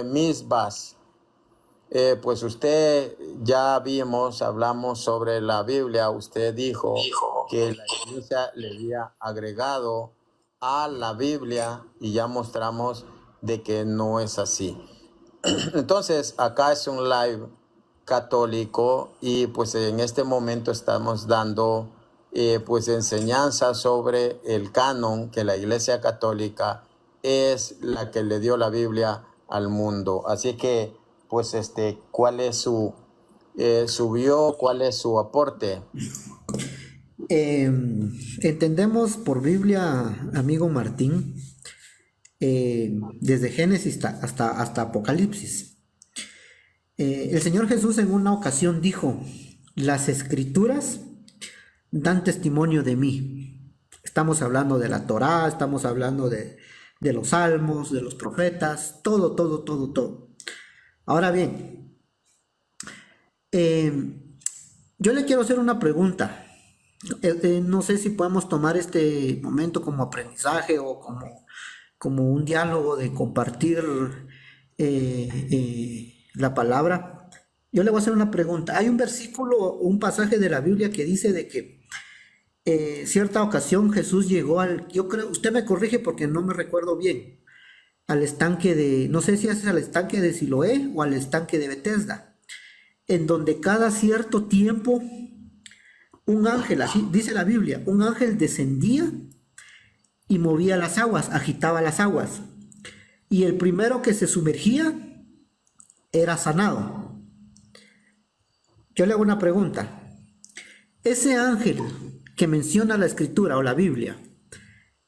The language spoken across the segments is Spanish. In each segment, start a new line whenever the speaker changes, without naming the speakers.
misbas. Pues usted ya hablamos sobre la Biblia. Usted dijo que la iglesia le había agregado a la Biblia y ya mostramos de que no es así. Entonces, acá es un live católico y pues en este momento estamos dando pues enseñanza sobre el canon, que la Iglesia Católica es la que le dio la Biblia al mundo. Así que pues ¿cuál es cuál es su aporte?
Entendemos por Biblia, amigo Martín, desde Génesis hasta Apocalipsis. El Señor Jesús en una ocasión dijo: las escrituras dan testimonio de mí. Estamos hablando de la Torá, estamos hablando de los salmos, de los profetas, todo, todo, todo, todo. Ahora bien, yo le quiero hacer una pregunta. No sé si podemos tomar este momento como aprendizaje o como un diálogo de compartir la palabra. Yo le voy a hacer una pregunta. Hay un versículo, un pasaje de la Biblia que dice de que cierta ocasión Jesús llegó yo creo, usted me corrige porque no me recuerdo bien, al estanque no sé si es al estanque de Siloé o al estanque de Betesda, en donde cada cierto tiempo un ángel, así dice la Biblia, un ángel descendía y movía las aguas, agitaba las aguas. Y el primero que se sumergía era sanado. Yo le hago una pregunta. ¿Ese ángel que menciona la Escritura o la Biblia,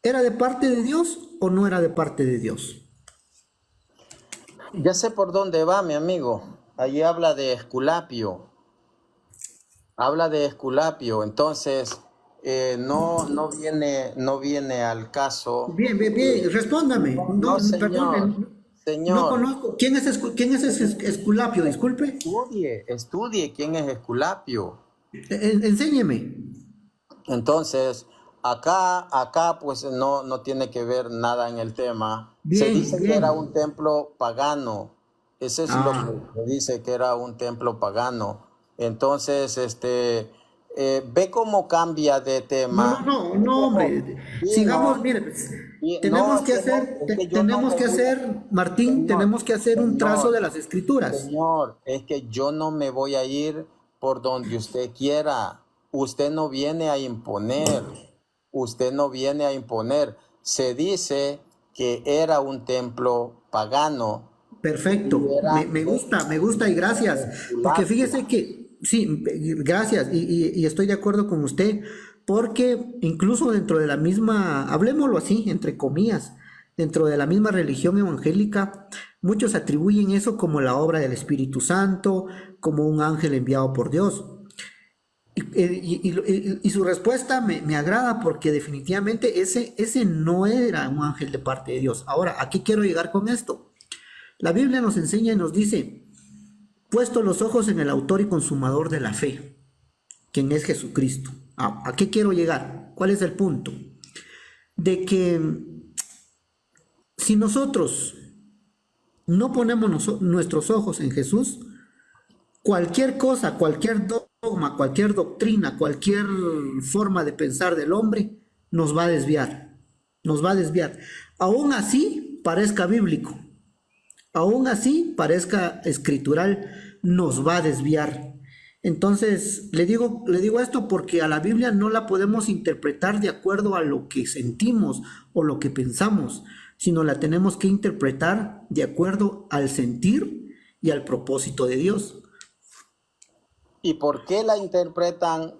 era de parte de Dios o no era de parte de Dios?
Ya sé por dónde va, mi amigo. Allí habla de Esculapio. Habla de Esculapio, entonces no viene al caso.
Bien, bien, bien, respóndame.
No, señor,
Perdón, no
señor,
conozco. ¿Quién es ese Esculapio? Disculpe.
estudie quién es Esculapio.
Enséñeme.
Entonces, acá pues no tiene que ver nada en el tema. Se
Bien,
dice que era un
bien.
templo pagano. Eso es lo
Ah,
que se dice, que era un templo pagano. Entonces, ve cómo cambia de
no, no,
tema.
no,
Ve
no,
cómo
hombre. Sigamos,
vino.
mire, pues,
No,
tenemos
es
que
que no,
hacer,
es que yo no
tenemos
me
que
voy a,
hacer, Martín,
señor,
tenemos que hacer un trazo
señor,
de las escrituras.
señor, es que yo no me voy a ir por donde usted quiera. Usted no viene a imponer. Usted no viene a imponer. Se dice que era un templo pagano
Perfecto,
y era
me gusta y gracias, porque
Esculapio.
fíjese que, sí, gracias y estoy de acuerdo con usted, porque incluso dentro de la misma, hablemoslo así, entre comillas, dentro de la misma religión evangélica, muchos atribuyen eso como la obra del Espíritu Santo, como un ángel enviado por Dios. Y su respuesta me agrada porque definitivamente ese no era un ángel de parte de Dios. Ahora, ¿a qué quiero llegar con esto? La Biblia nos enseña y nos dice: puesto los ojos en el autor y consumador de la fe, quien es Jesucristo. ¿A qué quiero llegar? ¿Cuál es el punto? De que si nosotros no ponemos nuestros ojos en Jesús, cualquier cosa, cualquier dogma, cualquier doctrina, cualquier forma de pensar del hombre nos va a desviar. Nos va a desviar. Aún así parezca bíblico, aún así parezca escritural, nos va a desviar. Entonces, le digo esto porque a la Biblia no la podemos interpretar de acuerdo a lo que sentimos o lo que pensamos, sino la tenemos que interpretar de acuerdo al sentir y al propósito de Dios.
¿Y por qué la interpretan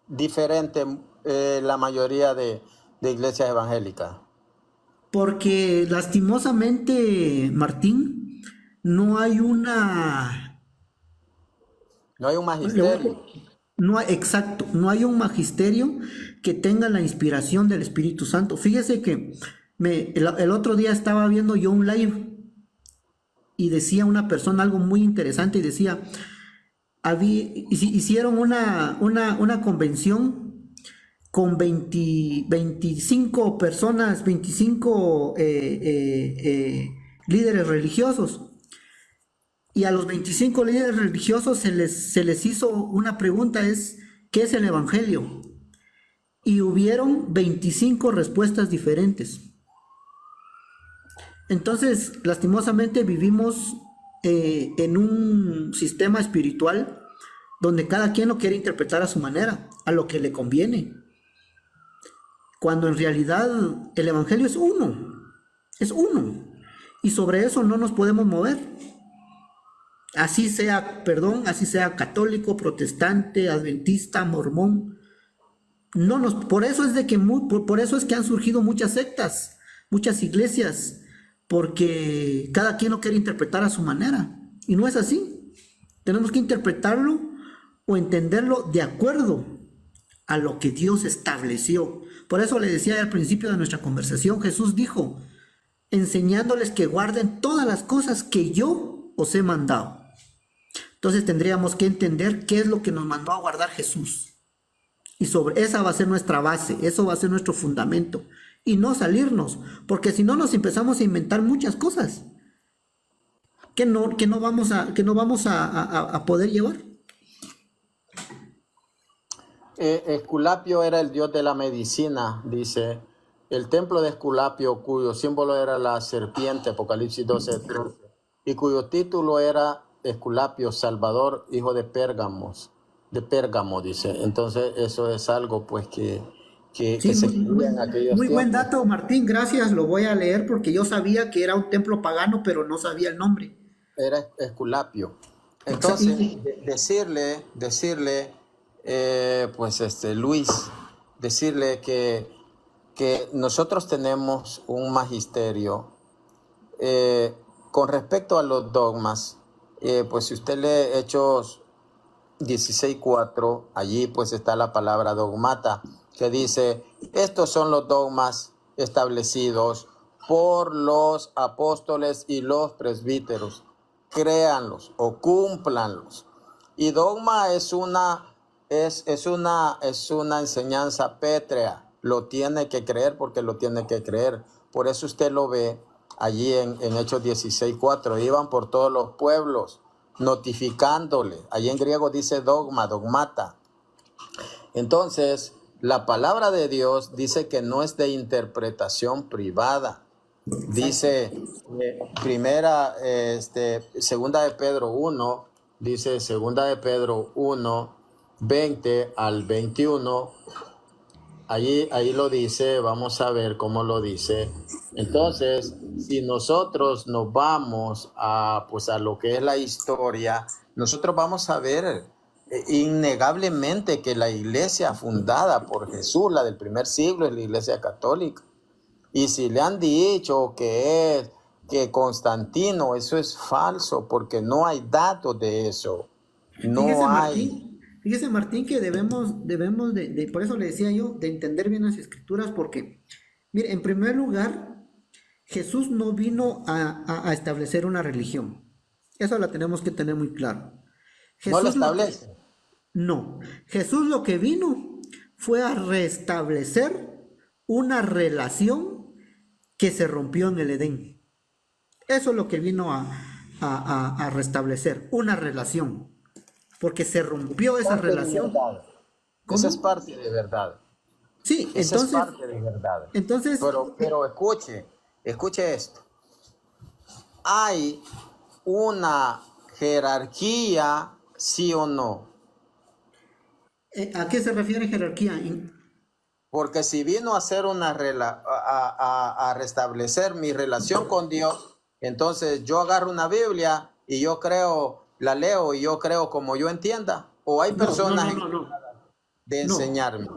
diferente la mayoría de iglesias evangélicas?
Porque lastimosamente, Martín, no hay
No hay un
le voy
magisterio.
no hay, exacto, no hay un magisterio que tenga la inspiración del Espíritu Santo. Fíjese que el otro día estaba viendo yo un live y decía una persona algo muy interesante y decía: hicieron una convención con 25 personas, 25 líderes religiosos. Y a los 25 líderes religiosos se les hizo una pregunta, ¿qué es el Evangelio? Y hubieron 25 respuestas diferentes. Entonces, lastimosamente vivimos en un sistema espiritual donde cada quien lo quiere interpretar a su manera, a lo que le conviene, cuando en realidad el Evangelio es uno, y sobre eso no nos podemos mover. Así sea, así sea católico, protestante, adventista, mormón, por eso es de que por eso es que han surgido muchas sectas, muchas iglesias, porque cada quien lo quiere interpretar a su manera, y no es así. Tenemos que interpretarlo o entenderlo de acuerdo a lo que Dios estableció. Por eso le decía al principio de nuestra conversación, Jesús dijo, enseñándoles que guarden todas las cosas que yo os he mandado. Entonces tendríamos que entender qué es lo que nos mandó a guardar Jesús. Y sobre esa va a ser nuestra base, eso va a ser nuestro fundamento. Y no salirnos, porque si no nos empezamos a inventar muchas cosas que no vamos a poder llevar.
Esculapio era el dios de la medicina, dice. El templo de Esculapio, cuyo símbolo era la serpiente, Apocalipsis 12:13, y cuyo título era Esculapio, Salvador, hijo de Pérgamo, dice. Entonces eso es algo pues que
Sí,
se creía en aquellos
muy buen
tiempos.
dato, Martín, gracias, lo voy a leer porque yo sabía que era un templo pagano, pero no sabía el nombre.
Era Esculapio.
Exa-
Entonces,
y-
decirle, pues Luis, decirle que nosotros tenemos un magisterio con respecto a los dogmas. Pues si usted lee Hechos 16:4, allí pues está la palabra dogmata, que dice, estos son los dogmas establecidos por los apóstoles y los presbíteros, créanlos o cúmplanlos. Y dogma es una enseñanza pétrea, lo tiene que creer porque lo tiene que creer. Por eso usted lo ve allí en Hechos 16:4, iban por todos los pueblos notificándole. Allí en griego dice dogma, dogmata. Entonces, la palabra de Dios dice que no es de interpretación privada. Dice segunda de Pedro 1, dice segunda de Pedro 1, 20 al 21. Ahí lo dice, vamos a ver cómo lo dice. Entonces, si nosotros nos vamos pues a lo que es la historia, nosotros vamos a ver innegablemente que la iglesia fundada por Jesús, la del primer siglo, es la iglesia católica. Y si le han dicho que Constantino, eso es falso, porque no hay datos de eso.
Fíjese,
No hay.
Martín, que debemos por eso le decía yo, de entender bien las escrituras, porque, mire, en primer lugar, Jesús no vino a establecer una religión. Eso la tenemos que tener muy claro.
No lo
Jesús lo que,
establece.
no, Jesús lo que vino fue a restablecer una relación que se rompió en el Edén. Eso es lo que vino a restablecer, una relación, porque se rompió esa
Parte de
relación.
verdad. Esa es
¿Cómo?
parte de verdad.
Sí,
Esa es parte de verdad.
entonces,
Pero escuche esto. Hay una jerarquía, sí o no.
¿a qué se refiere jerarquía?
Porque si vino a hacer a restablecer mi relación con Dios, entonces yo agarro una Biblia y yo creo, la leo y yo creo como yo entienda. O hay
No, no,
personas
no, no, no,
de
no.
enseñarme.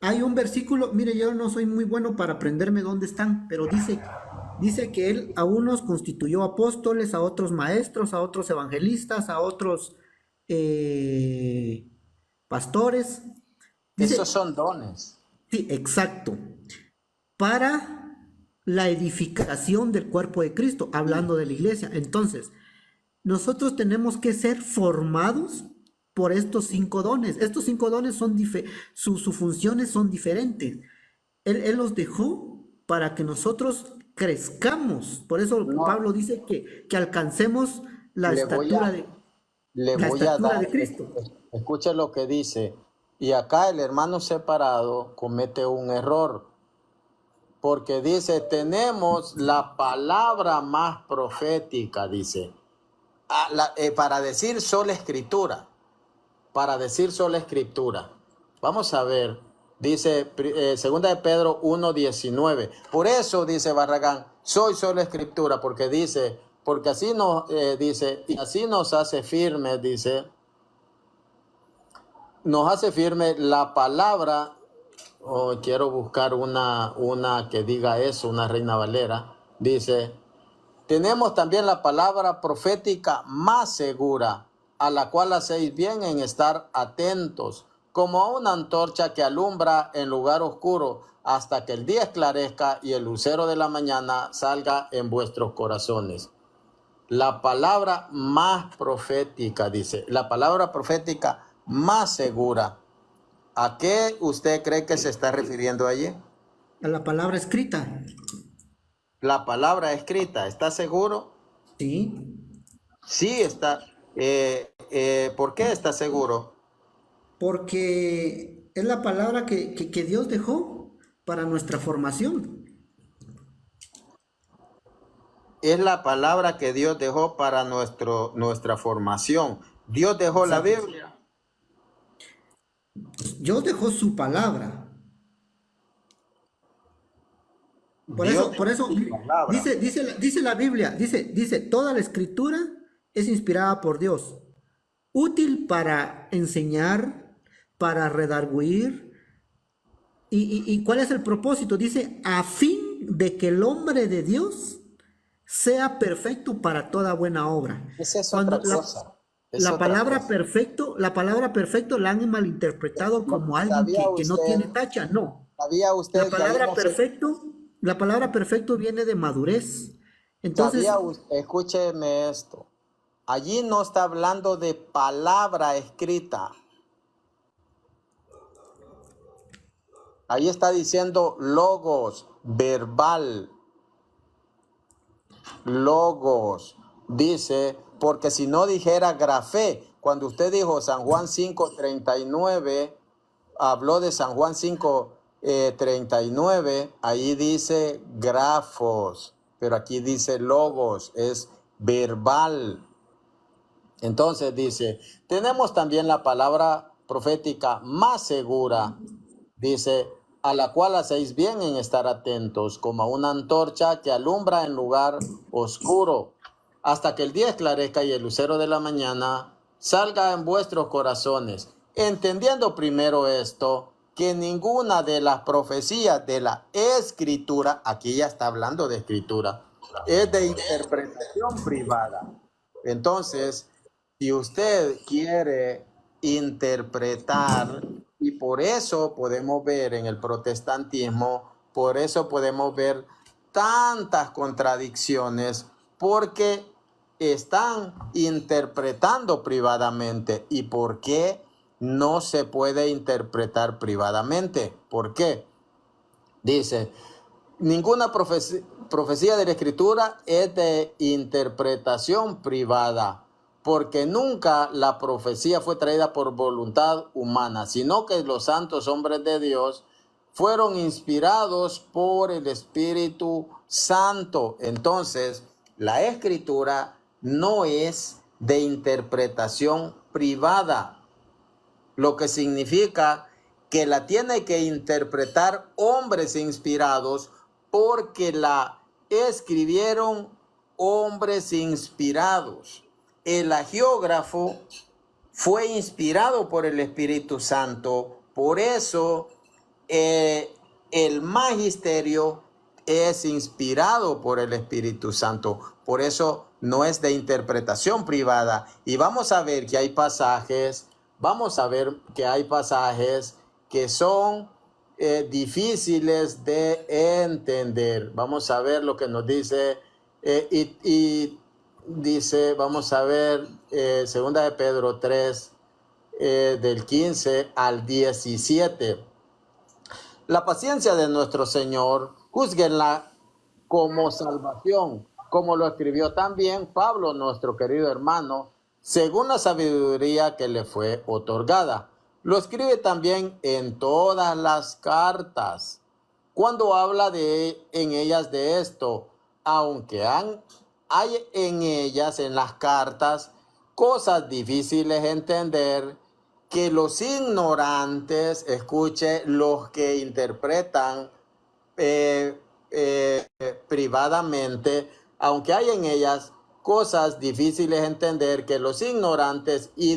Hay un versículo, mire, yo no soy muy bueno para aprenderme dónde están, pero dice que él a unos constituyó apóstoles, a otros maestros, a otros evangelistas, a otros pastores.
Esos
Dice,
son dones.
sí, exacto, para la edificación del cuerpo de Cristo, hablando de la iglesia. Entonces, nosotros tenemos que ser formados por estos 5 dones. Estos 5 dones sus funciones son diferentes. Él los dejó para que nosotros crezcamos. Por eso
No,
Pablo dice que alcancemos la
le voy
estatura
a,
de,
le
la
voy a
estatura
dar,
de Cristo.
escuche lo que dice. Y acá el hermano separado comete un error, porque dice, tenemos la palabra más profética, dice, para decir sola escritura, para decir sola escritura. Vamos a ver, dice segunda de Pedro 1:19. Por eso dice Barragán, soy sola escritura, porque dice, porque así nos dice, y así nos hace firme, dice, nos hace firme la palabra. Oh, quiero buscar una que diga eso, una Reina Valera. Dice, tenemos también la palabra profética más segura, a la cual hacéis bien en estar atentos, como a una antorcha que alumbra en lugar oscuro, hasta que el día esclarezca y el lucero de la mañana salga en vuestros corazones. La palabra más profética, dice, la palabra profética más segura. ¿A qué usted cree que se está refiriendo allí?
A la palabra escrita.
La palabra escrita, ¿está seguro?
Sí,
Sí, está. ¿Por qué está seguro?
porque es la palabra que Dios dejó para nuestra formación.
Es la palabra que Dios dejó para nuestra formación. Dios dejó la
Exacto.
Biblia.
Dios dejó su palabra.
Dios
Por
dejó
eso
su palabra.
dice la Biblia, dice, toda la escritura es inspirada por Dios, útil para enseñar, para redarguir. ¿Y cuál es el propósito? Dice, a fin de que el hombre de Dios sea perfecto para toda buena obra.
Esa es
Cuando
otra cosa. Es otra cosa.
la palabra perfecto la han malinterpretado
No,
como alguien que no tiene tacha. No.
sabía
La
usted que ahí
palabra
no se,
perfecto, la palabra perfecto viene de madurez. Entonces,
sabía, escúcheme esto. Allí no está hablando de palabra escrita. Ahí está diciendo logos, verbal, logos. Dice, porque si no dijera grafé, cuando usted dijo San Juan 5:39, habló de San Juan 5:39, ahí dice grafos, pero aquí dice logos, es verbal. Entonces dice, tenemos también la palabra profética más segura, dice, a la cual hacéis bien en estar atentos, como a una antorcha que alumbra en lugar oscuro, hasta que el día esclarezca y el lucero de la mañana salga en vuestros corazones. Entendiendo primero esto, que ninguna de las profecías de la escritura, aquí ya está hablando de escritura, es de interpretación privada. Entonces, si usted quiere interpretar, y por eso podemos ver en el protestantismo, por eso podemos ver tantas contradicciones, porque están interpretando privadamente. ¿Y por qué no se puede interpretar privadamente? ¿Por qué? Dice, ninguna profecía de la Escritura es de interpretación privada, porque nunca la profecía fue traída por voluntad humana, sino que los santos hombres de Dios fueron inspirados por el Espíritu Santo. Entonces, la Escritura no es de interpretación privada, lo que significa que la tiene que interpretar hombres inspirados, porque la escribieron hombres inspirados. El agiógrafo fue inspirado por el Espíritu Santo, por eso el magisterio es inspirado por el Espíritu Santo, por eso no es de interpretación privada. Y vamos a ver que hay pasajes, que son difíciles de entender. Vamos a ver lo que nos dice, dice, vamos a ver, segunda de Pedro 3, del 15 al 17. La paciencia de nuestro Señor, júzguenla como salvación, como lo escribió también Pablo, nuestro querido hermano, según la sabiduría que le fue otorgada. Lo escribe también en todas las cartas. Cuando habla en ellas de esto, aunque hay en ellas, en las cartas, cosas difíciles de entender, que los ignorantes, escuche, los que interpretan eh, privadamente, aunque hay en ellas cosas difíciles de entender, que los ignorantes y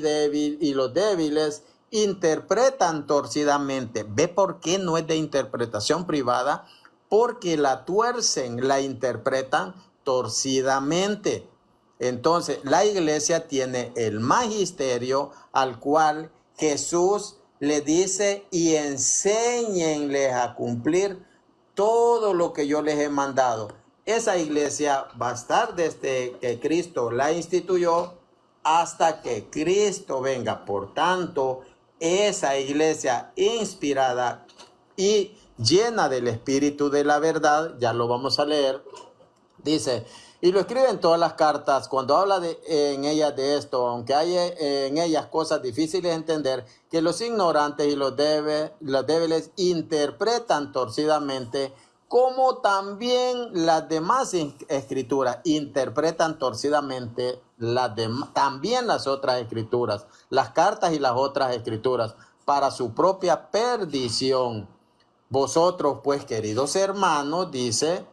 los débiles interpretan torcidamente. ¿Ve por qué no es de interpretación privada? Porque la tuercen, la interpretan torcidamente. Entonces, la iglesia tiene el magisterio al cual Jesús le dice: y enséñenles a cumplir todo lo que yo les he mandado. Esa iglesia va a estar desde que Cristo la instituyó hasta que Cristo venga. Por tanto, esa iglesia inspirada y llena del Espíritu de la verdad, ya lo vamos a leer, dice, y lo escribe en todas las cartas, cuando habla en ellas de esto, aunque hay en ellas cosas difíciles de entender, que los ignorantes y los débiles interpretan torcidamente, como también las demás escrituras interpretan torcidamente también las otras escrituras, las cartas y las otras escrituras, para su propia perdición. Vosotros, pues, queridos hermanos, dice,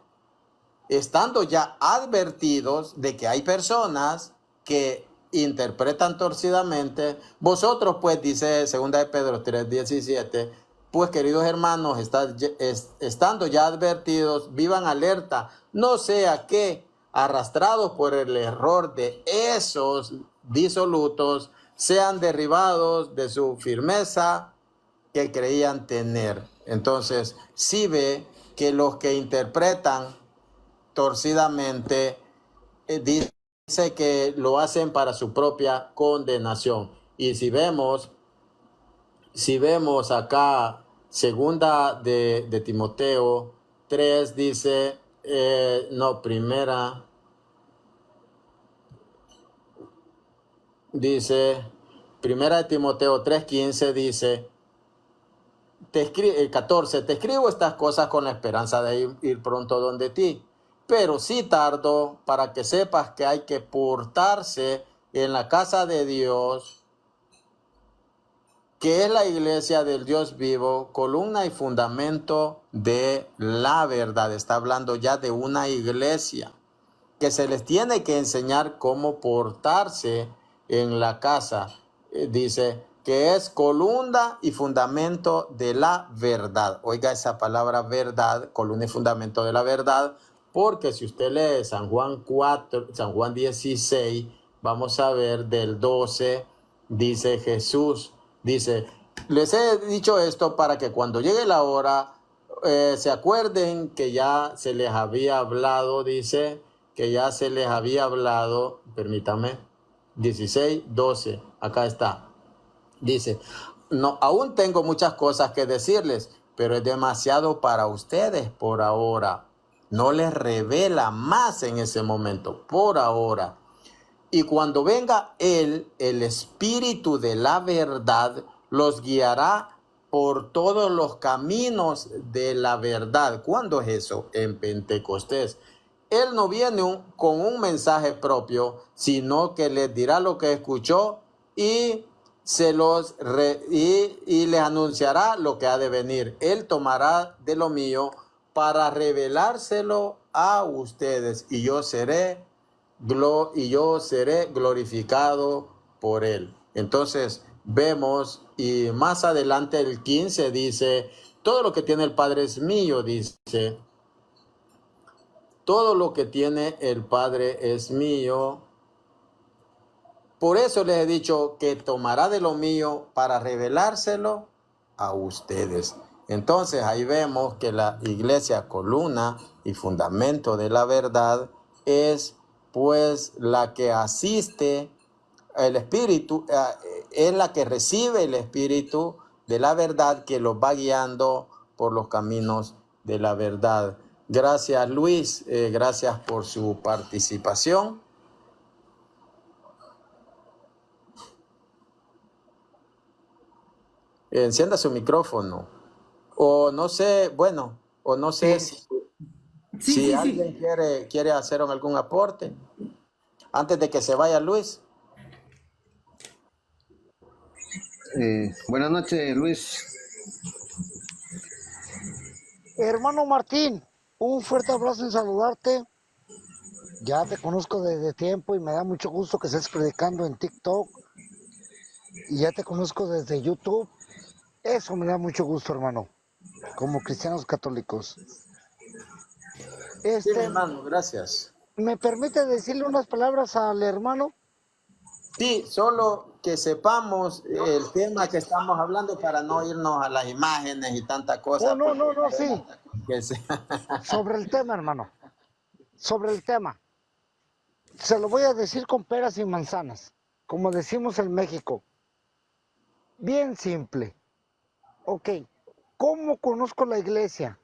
estando ya advertidos de que hay personas que interpretan torcidamente, vosotros, pues, dice 2 de Pedro 3:17, pues, queridos hermanos, estando ya advertidos, vivan alerta, no sea que, arrastrados por el error de esos disolutos, sean derribados de su firmeza que creían tener. Entonces, sí ve que los que interpretan torcidamente, dice que lo hacen para su propia condenación. Y si vemos acá, segunda de Timoteo 3, dice, primera de Timoteo 3:15 dice, 14, te escribo estas cosas con la esperanza de ir pronto donde ti, pero sí tardo, para que sepas que hay que portarse en la casa de Dios, que es la iglesia del Dios vivo, columna y fundamento de la verdad. Está hablando ya de una iglesia que se les tiene que enseñar cómo portarse en la casa. Dice que es columna y fundamento de la verdad. Oiga esa palabra verdad, columna y fundamento de la verdad, porque si usted lee San Juan 16, vamos a ver del 12, dice Jesús, dice, les he dicho esto para que cuando llegue la hora se acuerden que ya se les había hablado, dice, que ya se les había hablado, permítame, 16:12, acá está. Dice, no, aún tengo muchas cosas que decirles, pero es demasiado para ustedes por ahora. No les revela más en ese momento, por ahora. Y cuando venga Él, el Espíritu de la verdad, los guiará por todos los caminos de la verdad. ¿Cuándo es eso? En Pentecostés. Él no viene con un mensaje propio, sino que les dirá lo que escuchó y les anunciará lo que ha de venir. Él tomará de lo mío para revelárselo a ustedes, y yo seré glorificado por él. Entonces vemos, y más adelante el 15 dice, todo lo que tiene el Padre es mío, dice, todo lo que tiene el Padre es mío. Por eso les he dicho que tomará de lo mío para revelárselo a ustedes. Entonces ahí vemos que la iglesia, columna y fundamento de la verdad, es pues la que asiste el Espíritu, es la que recibe el Espíritu de la verdad, que los va guiando por los caminos de la verdad. Gracias, Luis. Gracias por su participación. Encienda su micrófono. O no sé, bueno, o no sé si
Sí.
alguien quiere hacer algún aporte antes de que se vaya Luis.
Buenas noches, Luis.
Hermano Martín, un fuerte abrazo y saludarte. Ya te conozco desde tiempo y me da mucho gusto que estés predicando en TikTok. Y ya te conozco desde YouTube. Eso me da mucho gusto, hermano, como cristianos católicos.
Sí, mi hermano, gracias.
¿Me permite decirle unas palabras al hermano?
Sí, solo que sepamos el tema que estamos hablando para no irnos a las imágenes y tanta cosa.
Oh, no, sí.
Sobre
el tema, hermano. Sobre el tema. Se lo voy a decir con peras y manzanas, como decimos en México. Bien simple. Ok, ¿cómo conozco la iglesia?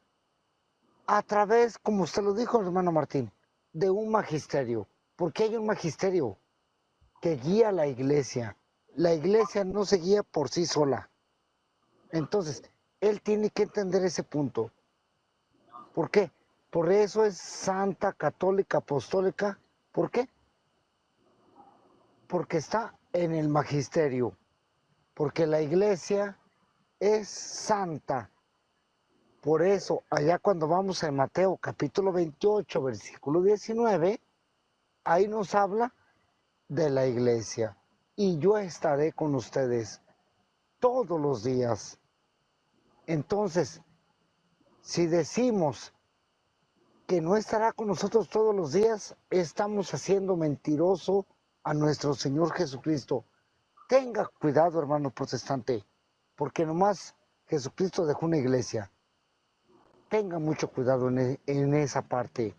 A través, como usted lo dijo, hermano Martín, de un magisterio. Porque hay un magisterio que guía a la iglesia. La iglesia no se guía por sí sola. Entonces, él tiene que entender ese punto. ¿Por qué? Por eso es santa, católica, apostólica. ¿Por qué? Porque está en el magisterio. Porque la iglesia es santa. Por eso, allá cuando vamos a Mateo capítulo 28, versículo 19, ahí nos habla de la iglesia. Y yo estaré con ustedes todos los días. Entonces, si decimos que no estará con nosotros todos los días, estamos haciendo mentiroso a nuestro Señor Jesucristo. Tenga cuidado, hermano protestante, porque nomás Jesucristo dejó una iglesia. Tenga mucho cuidado en esa parte.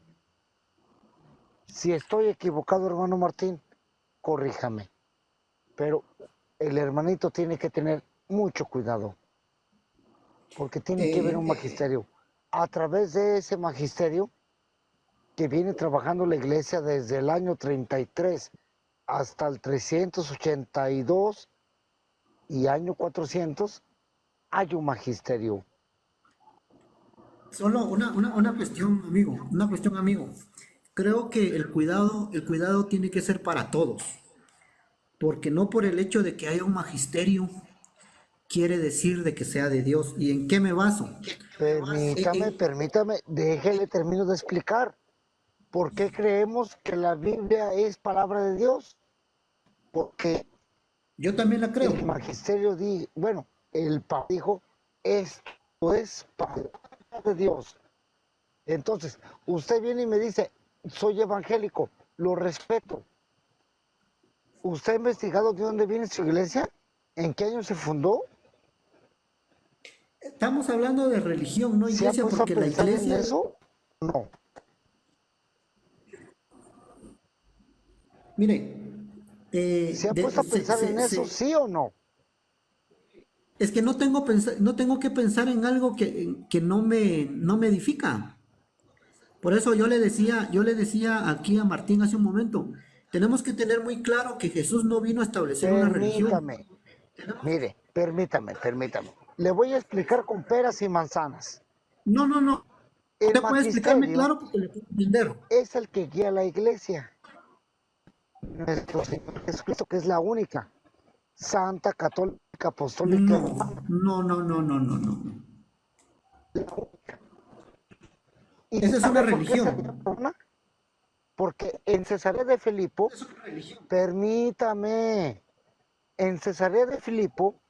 Si estoy equivocado, hermano Martín, corríjame. Pero el hermanito tiene que tener mucho cuidado, porque tiene que haber un magisterio. A través de ese magisterio que viene trabajando la iglesia desde el año 33 hasta el 382 y año 400, hay un magisterio.
Solo una cuestión, amigo, una cuestión, amigo. Creo que el cuidado tiene que ser para todos, porque no por el hecho de que haya un magisterio quiere decir de que sea de Dios. ¿Y en qué me baso?
Permítame, déjele termino de explicar. ¿Por qué creemos que la Biblia es palabra de Dios? Porque
yo también la creo.
el magisterio el Papa dijo, esto es palabra de Dios. Entonces, usted viene y me dice, soy evangélico, lo respeto. ¿Usted ha investigado de dónde viene su iglesia? ¿En qué año se fundó?
Estamos hablando de religión, no iglesia, porque la iglesia...
¿En eso? No.
Mire,
¿Se ha puesto a pensar en eso, sí o no?
Es que no tengo que pensar en algo que no me edifica. Por eso yo le decía aquí a Martín hace un momento, tenemos que tener muy claro que Jesús no vino a establecer una religión.
Mire, permítame. Le voy a explicar con peras y manzanas.
No. Usted puede explicarme claro porque le puedo entender.
Es el que guía a la iglesia. Nuestro Señor Jesucristo, que es la única, santa, católica, apostólica.
No. Esa es una religión.
Porque en Cesarea de Filipo, permítame, en Cesarea de Filipo,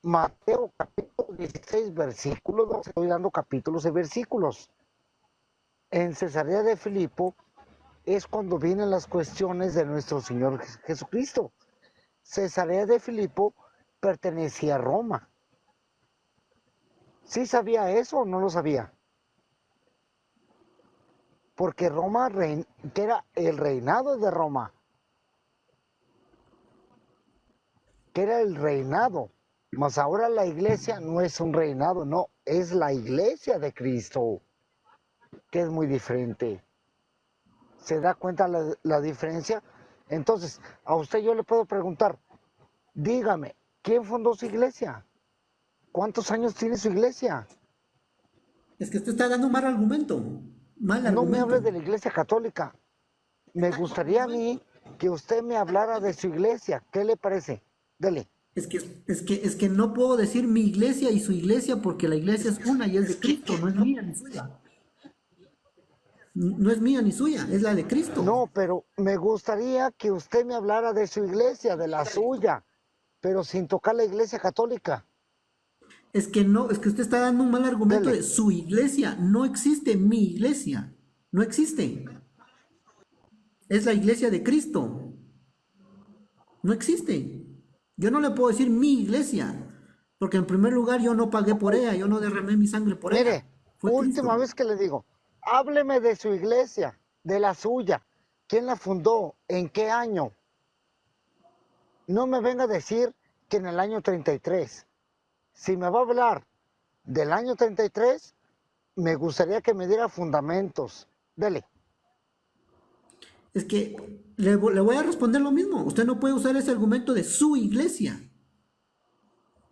Mateo capítulo 16, versículo 2, estoy dando capítulos y versículos. En Cesarea de Filipo es cuando vienen las cuestiones de nuestro Señor Jesucristo. Cesarea de Filipo pertenecía a Roma. ¿Sí sabía eso o no lo sabía? Porque Roma, que era el reinado de Roma, que era el reinado, mas ahora la iglesia no es un reinado, no, es la iglesia de Cristo. que es muy diferente. ¿Se da cuenta la diferencia? Entonces, a usted yo le puedo preguntar, dígame, ¿quién fundó su iglesia? ¿Cuántos años tiene su iglesia?
Es que usted está dando un mal argumento. Mal
No me hable
argumento.
de la iglesia católica. Me gustaría a mí que usted me hablara de su iglesia. ¿Qué le parece? Dele.
Es que no puedo decir mi iglesia y su iglesia porque la iglesia es una y es de Cristo, no es mía ni suya. No es mía ni suya, es la de Cristo.
No, pero me gustaría que usted me hablara de su iglesia, de la suya, pero sin tocar la iglesia católica.
Es que no, es que usted está dando un mal argumento
Dele.
de su iglesia. No existe mi iglesia. No existe. Es la iglesia de Cristo. No existe. Yo no le puedo decir mi iglesia, porque en primer lugar yo no pagué por ella, yo no derramé mi sangre por ella.
Mire,
Fue
última
Cristo.
vez que le digo, hábleme de su iglesia, de la suya. ¿Quién la fundó? ¿En qué año? No me venga a decir que en el año 33. Si me va a hablar del año 33, me gustaría que me diera fundamentos. Dele.
Es que le voy a responder lo mismo. Usted no puede usar ese argumento de su iglesia,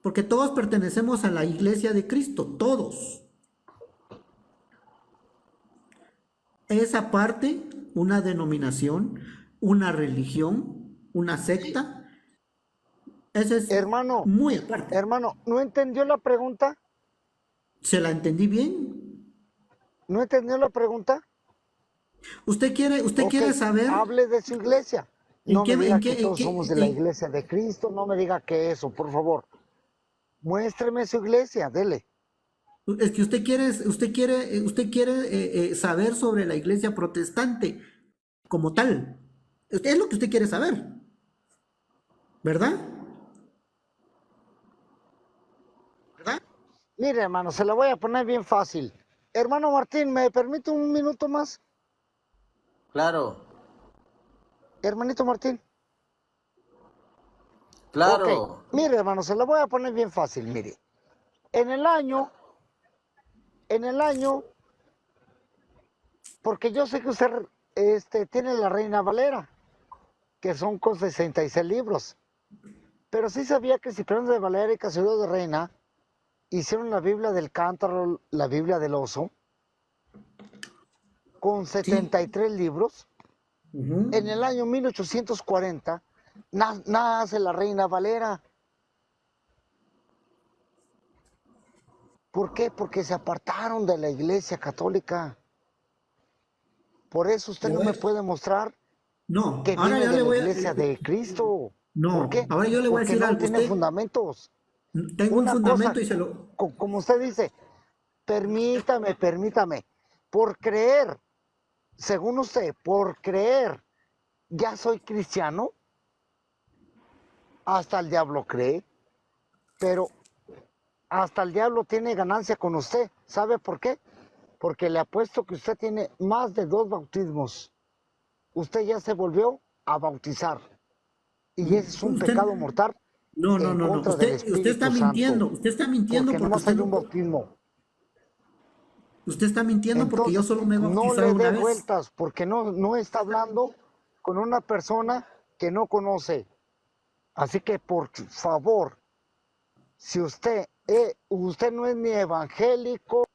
porque todos pertenecemos a la iglesia de Cristo, todos. Es aparte una denominación, una religión, una secta. Ese es
Hermano,
muy aparte.
hermano, ¿no entendió la pregunta?
¿Se la entendí bien?
¿No entendió la pregunta?
¿Usted
Ok,
quiere saber
hable de su iglesia.
en
No
qué,
me
en
diga que
qué, en
todos
qué,
somos de la iglesia de Cristo, no me diga que eso, por favor. Muéstreme su iglesia, dele.
es que usted quiere saber sobre la iglesia protestante como tal. Es lo que usted quiere saber, ¿verdad? ¿Verdad?
Mire, hermano, se la voy a poner bien fácil. Hermano Martín, ¿me permite un minuto más?
Claro,
Hermanito Martín. Ok,
claro.
mire, hermano, se la voy a poner bien fácil, mire. En el año, en el año, porque yo sé que usted tiene la Reina Valera, que son con 66 libros. Pero sí sabía que Cipriano de Valera y Casiodoro de Reina hicieron la Biblia del Cántaro, la Biblia del Oso, con
Sí.
73 libros.
Ujú.
En el año 1840 nace la Reina Valera. ¿Por qué? Porque se apartaron de la Iglesia Católica. Por eso usted
Le
no
voy
me
a-
puede mostrar
No,
que
ahora
viene
yo
de
le
la
voy a...
Iglesia de Cristo. ¿Por
No,
qué?
ahora yo le voy a
Porque
decir
no
algo.
tiene
Usted,
fundamentos.
tengo un
Una cosa,
fundamento y se lo...
como usted dice, permítame, por creer, según usted, por creer, ya soy cristiano, hasta el diablo cree, pero hasta el diablo tiene ganancia con usted. ¿Sabe por qué? Porque le apuesto que usted tiene más de 2 bautismos. Usted ya se volvió a bautizar. Y ese es un
Usted...
pecado mortal
No, no,
en
no, no.
contra del
Usted está
Espíritu Santo.
mintiendo. Usted está mintiendo
Porque
porque
nomás
usted
hay
no...
un bautismo.
Usted está mintiendo porque yo
Entonces,
solo me he
no
bautizado
le dé
una vez.
vueltas, porque no está hablando con una persona que no conoce. Así que, por favor, si usted no es ni evangélico,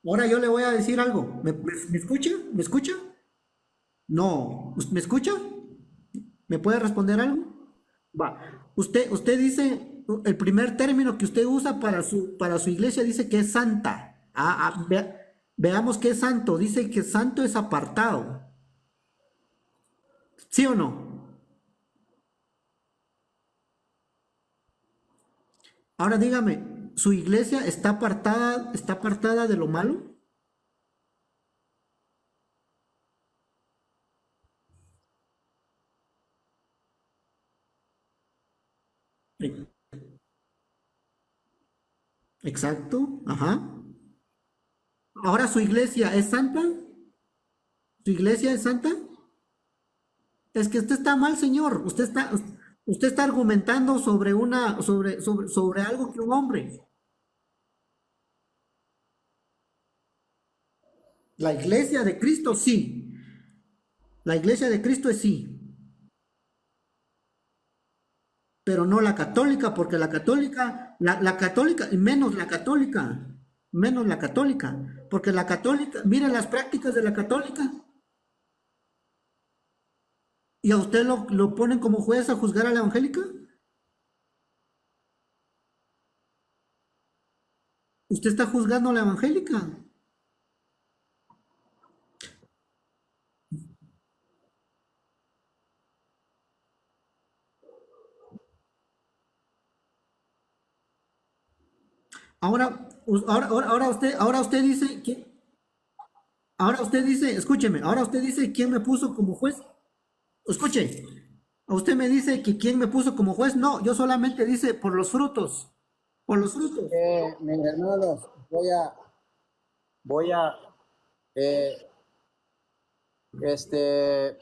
Ahora yo le voy a decir algo. ¿Me escucha? ¿Me escucha? No. ¿Me escucha? ¿Me puede responder algo? Va. Usted dice, el primer término que usted usa para su iglesia dice que es santa. Veamos qué es santo. Dice que santo es apartado. ¿Sí o no? Ahora dígame, ¿su iglesia está apartada de lo malo? E- Exacto, ajá. Ahora su iglesia es santa. ¿Su iglesia es santa? Es que usted está mal, señor. Usted está argumentando sobre algo que un hombre. La iglesia de Cristo sí. La iglesia de Cristo es sí. Pero no la católica, porque la católica, la católica, menos la católica, porque la católica, miren las prácticas de la católica, y a usted lo ponen como juez a juzgar a la evangélica. Usted está juzgando a la evangélica. Ahora usted dice que, ahora usted dice, escúcheme, ahora usted dice quién me puso como juez. Escuche, a usted me dice que quién me puso como juez. No, yo solamente dice por los frutos. Por los frutos.
Mis hermanos, voy a, eh, este,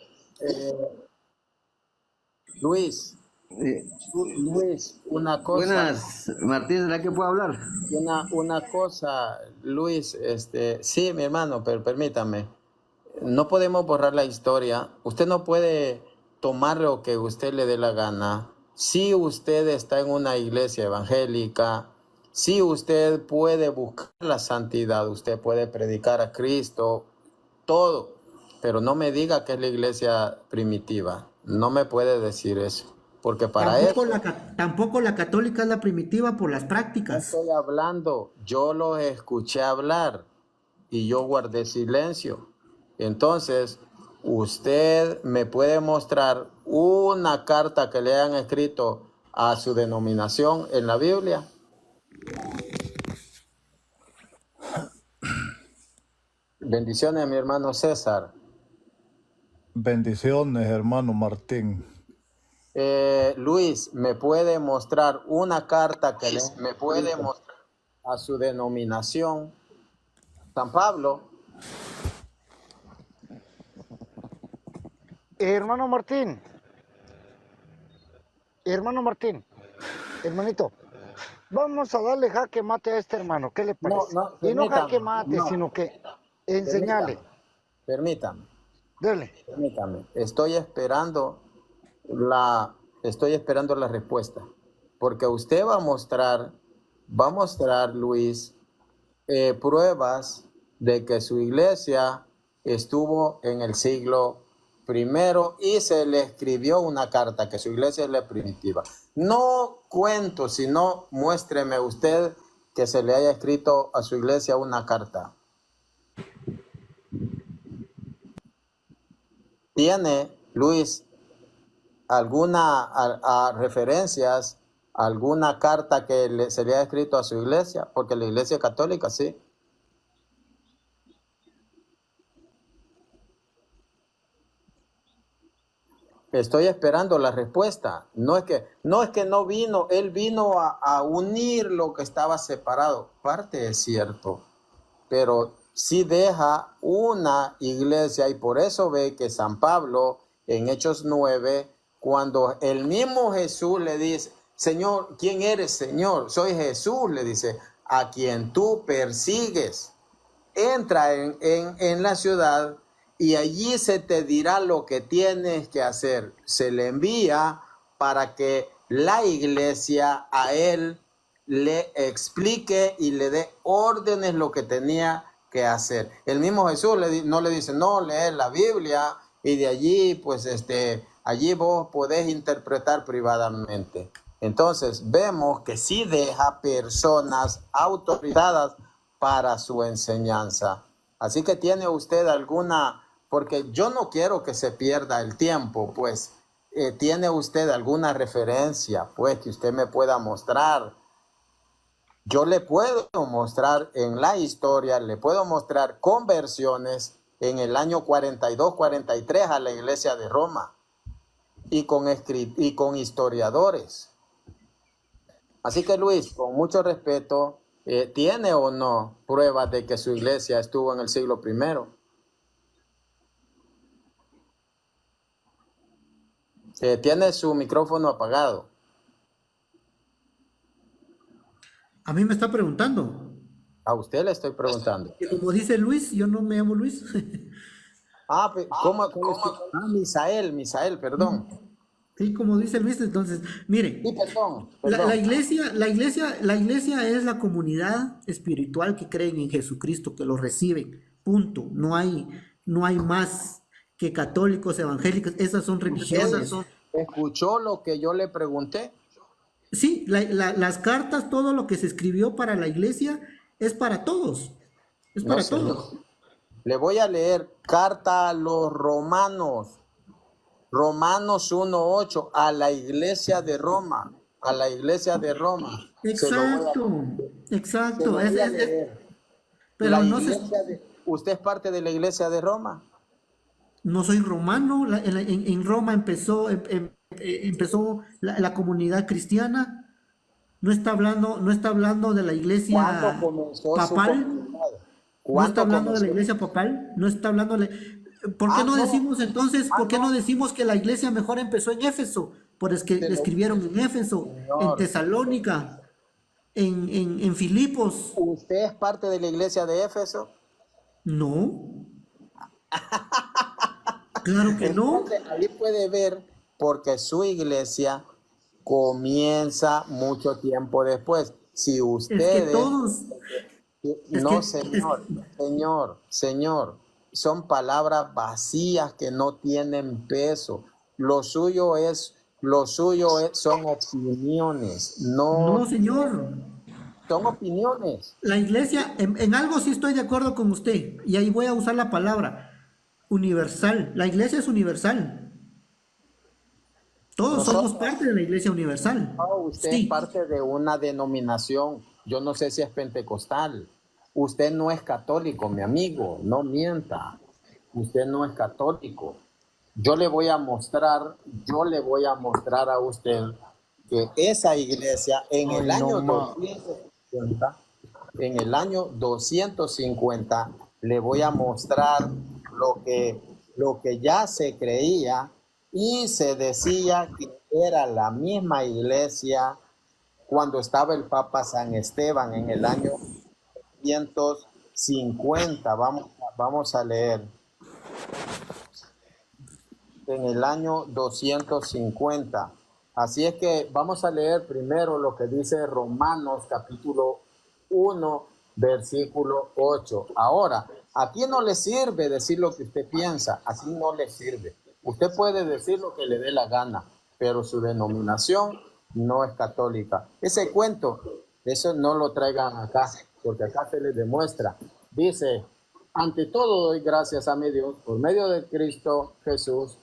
Luis, Luis, una cosa.
Buenas, Martín, ¿será que puedo hablar?
Una cosa, Luis, sí, mi hermano, pero permítame. No podemos borrar la historia. Usted no puede tomar lo que usted le dé la gana. Si usted está en una iglesia evangélica, si usted puede buscar la santidad, usted puede predicar a Cristo, todo, pero no me diga que es la iglesia primitiva. No me puede decir eso, porque para eso
Tampoco la católica es la primitiva por las
no
prácticas.
estoy hablando. Yo los escuché hablar y yo guardé silencio. Entonces, usted me puede mostrar una carta que le han escrito a su denominación en la Biblia. Bendiciones, mi hermano César.
Bendiciones, hermano Martín.
Luis, ¿me puede mostrar una carta que me puede mostrar a su denominación? San Pablo.
Hermano Martín, hermanito, vamos a darle jaque mate a este hermano, ¿qué le parece? Y no jaque mate, sino que enseñale.
Permítame.
Dele.
Permítame. Estoy esperando la respuesta, porque usted va a mostrar, Luis, pruebas de que su iglesia estuvo en el siglo primero y se le escribió una carta, que su iglesia es la primitiva. No cuento, sino muéstreme usted que se le haya escrito a su iglesia una carta. ¿Tiene, Luis, alguna referencias, alguna carta que se le haya escrito a su iglesia? Porque la iglesia católica, sí. Estoy esperando la respuesta. No es que no vino, él vino a unir lo que estaba separado. Parte es cierto, pero sí deja una iglesia, y por eso ve que San Pablo en Hechos 9, cuando el mismo Jesús le dice, Señor, ¿quién eres, Señor? Soy Jesús, le dice, a quien tú persigues. Entra en la ciudad y allí se te dirá lo que tienes que hacer. Se le envía para que la iglesia a él le explique y le dé órdenes lo que tenía que hacer. El mismo Jesús no le dice, no, lee la Biblia y de allí, pues, allí vos podés interpretar privadamente. Entonces, vemos que sí deja personas autorizadas para su enseñanza. Así que tiene usted alguna, porque yo no quiero que se pierda el tiempo, pues, ¿tiene usted alguna referencia, pues, que usted me pueda mostrar? Yo le puedo mostrar en la historia, le puedo mostrar conversiones en el año 42, 43 a la iglesia de Roma y con historiadores. Así que Luis, con mucho respeto, ¿tiene o no pruebas de que su iglesia estuvo en el siglo primero? Tiene su micrófono apagado.
A mí me está preguntando.
A usted le estoy preguntando.
Que como dice Luis, yo no me llamo Luis.
¿Cómo es que- Misael, perdón.
Sí, como dice Luis, entonces, mire,
Sí, perdón,
la
perdón.
iglesia es la comunidad espiritual que creen en Jesucristo, que lo reciben. Punto. No hay más que católicos, evangélicos, esas son religiones.
¿Escuchó lo que yo le pregunté?
Sí, las cartas, todo lo que se escribió para la iglesia es para todos. Es
No,
para
señor.
todos.
Le voy a leer carta a los Romanos. Romanos 1:8 a la iglesia de Roma. A la iglesia de Roma.
Exacto,
Se
exacto.
lo voy a leer.
Pero
¿Usted es parte de la iglesia de Roma?
no soy romano. En Roma empezó la comunidad cristiana. No está hablando de la
¿Cuándo
iglesia
comenzó su
papal.
comunidad?
No está
¿Cuándo
hablando de la
comenzó?
iglesia papal. No está hablando ¿Por qué no
No.
decimos entonces, por qué no
No.
decimos que la iglesia mejor empezó en Éfeso? Por es que
Se lo-
escribieron en Éfeso, en
Señor,
Tesalónica, en Filipos.
¿usted es parte de la iglesia de Éfeso?
No, claro que no.
Entonces, ahí puede ver porque su iglesia comienza mucho tiempo después. Si
Es que
ustedes,
todos, es
no,
que,
señor, son palabras vacías que no tienen peso. Son opiniones,
no,
no
señor.
son opiniones.
La iglesia, en algo sí estoy de acuerdo con usted, y ahí voy a usar la palabra universal. La iglesia es universal. Todos somos
Nosotros,
parte de la iglesia universal.
usted es
Sí,
parte de una denominación, yo no sé si es pentecostal. Usted no es católico, mi amigo, no mienta. Usted no es católico. Yo le voy a mostrar a usted que esa iglesia en el
Ay, no
año
más.
250, en el año 250, le voy a mostrar lo que ya se creía y se decía que era la misma iglesia cuando estaba el Papa San Esteban en el año 250. Vamos a leer. En el año 250. Así es que vamos a leer primero lo que dice Romanos capítulo 1, versículo 8. Ahora, aquí no le sirve decir lo que usted piensa, así no le sirve. Usted puede decir lo que le dé la gana, pero su denominación no es católica. Ese cuento, eso no lo traigan acá, porque acá se les demuestra. Dice, ante todo doy gracias a mi Dios por medio de Cristo Jesús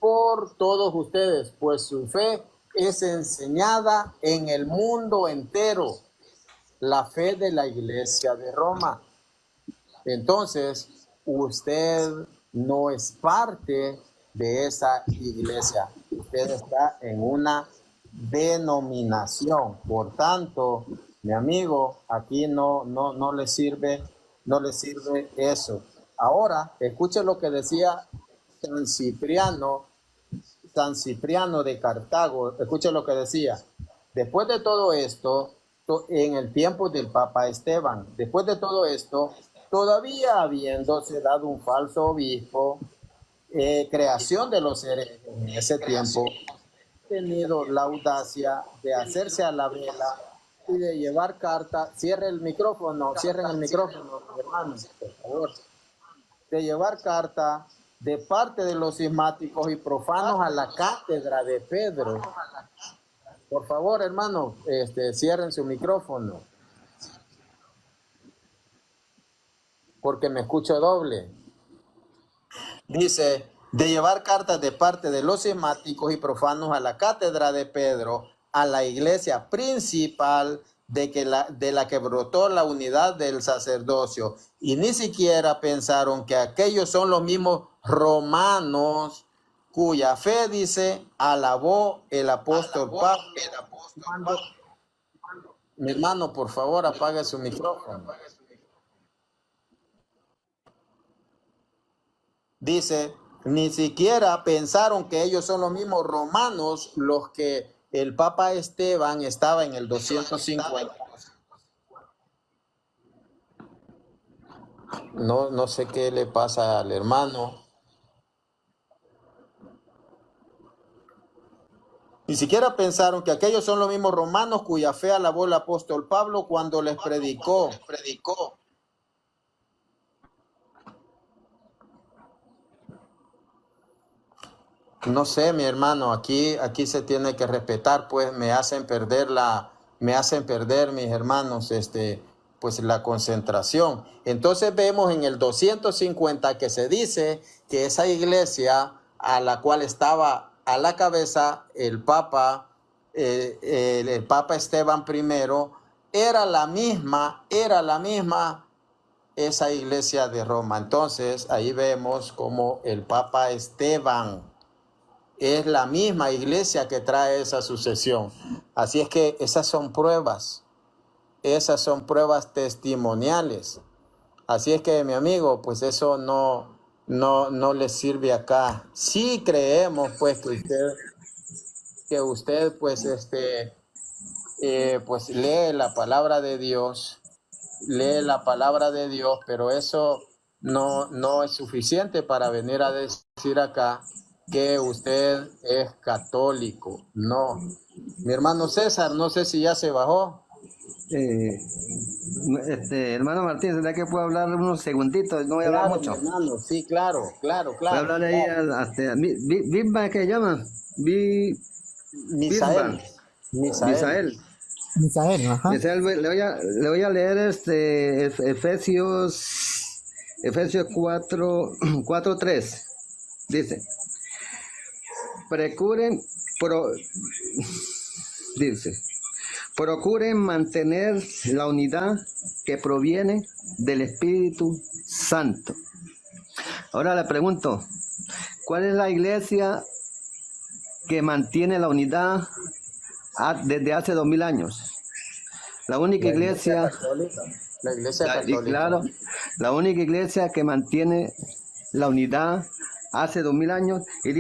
por todos ustedes, pues su fe es enseñada en el mundo entero, la fe de la iglesia de Roma. Entonces, usted no es parte de esa iglesia, usted está en una denominación. Por tanto, mi amigo, aquí no le sirve, no le sirve eso. Ahora, escuche lo que decía San Cipriano, San Cipriano de Cartago. Escuche lo que decía. Después de todo esto, en el tiempo del Papa Esteban, después de todo esto, todavía habiéndose dado un falso obispo, creación de los herejes en ese tiempo, tenido la audacia de hacerse a la vela y de llevar carta, cierren el micrófono, hermanos, por favor, de llevar carta de parte de los cismáticos y profanos a la cátedra de Pedro. Por favor, hermano, cierren su micrófono, porque me escucho doble. Dice, de llevar cartas de parte de los cismáticos y profanos a la cátedra de Pedro, a la iglesia principal de la que brotó la unidad del sacerdocio, y ni siquiera pensaron que aquellos son los mismos romanos cuya fe, dice, alabó el apóstol Pablo. Mi hermano, por favor, apague su micrófono. Dice, Ni siquiera pensaron que ellos son los mismos romanos los que el Papa Esteban estaba en el 250. No sé qué le pasa al hermano. Ni siquiera pensaron que aquellos son los mismos romanos cuya fe alabó el apóstol Pablo cuando les predicó. No sé, mi hermano, aquí se tiene que respetar, pues me hacen perder mis hermanos, pues la concentración. Entonces vemos en el 250 que se dice que esa iglesia a la cual estaba a la cabeza el Papa Esteban I, era la misma esa iglesia de Roma. Entonces ahí vemos como el Papa Esteban es la misma iglesia que trae esa sucesión. Así es que esas son pruebas testimoniales. Así es que, mi amigo, pues eso no le sirve acá. Sí creemos, pues, que usted pues, pues lee la palabra de Dios, pero eso no es suficiente para venir a decir acá que usted es católico. No. Mi hermano César, no sé si ya se bajó.
Hermano Martín, ¿será que puedo hablar unos segunditos? No voy a hablar mucho.
Mi hermano, sí, claro.
Voy a hablar ahí Bisba, ¿qué llaman?
Misael.
Ajá.
Misael, le voy a leer Efesios 4:3. Dice, procuren mantener la unidad que proviene del Espíritu Santo. Ahora le pregunto, ¿cuál es la iglesia que mantiene la unidad desde hace 2000 años? La única iglesia
católica. La iglesia católica.
Claro, la única iglesia que mantiene la unidad hace 2000 años, y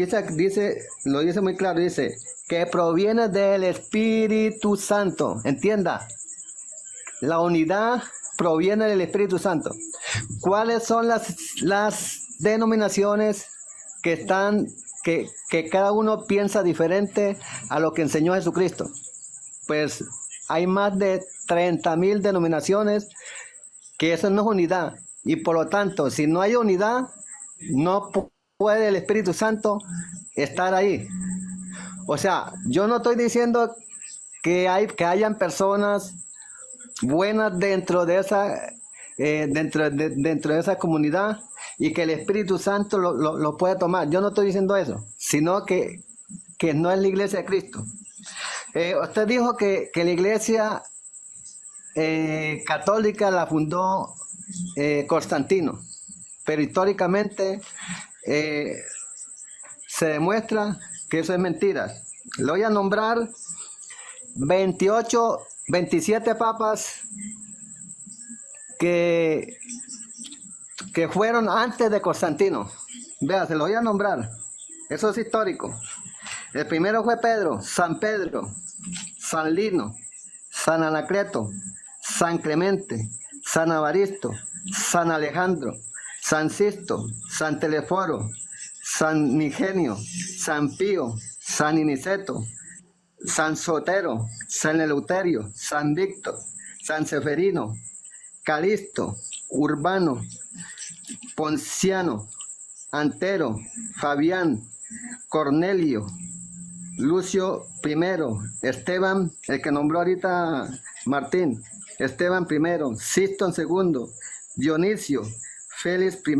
lo dice muy claro, dice que proviene del Espíritu Santo. Entienda, la unidad proviene del Espíritu Santo. ¿Cuáles son las denominaciones que cada uno piensa diferente a lo que enseñó Jesucristo? Pues hay más de 30,000 denominaciones, que eso no es unidad, y por lo tanto, si no hay unidad, no puede el Espíritu Santo estar ahí. O sea, yo no estoy diciendo que hayan personas buenas dentro de esa comunidad y que el Espíritu Santo lo puede tomar. Yo no estoy diciendo eso, sino que no es la iglesia de Cristo. Usted dijo que la iglesia católica la fundó Constantino, pero históricamente se demuestra que eso es mentira. Le voy a nombrar 27 papas que fueron antes de Constantino. Vea, se lo voy a nombrar. Eso es histórico. El primero fue San Pedro, San Lino, San Anacleto, San Clemente, San Evaristo, San Alejandro, San Sisto, San Teleforo, San Nigenio, San Pío, San Iniceto, San Sotero, San Eleuterio, San Víctor, San Seferino, Calisto, Urbano, Ponciano, Antero, Fabián, Cornelio, Lucio I, Esteban, el que nombró ahorita Martín, Esteban I, Sisto II, Dionisio, Félix I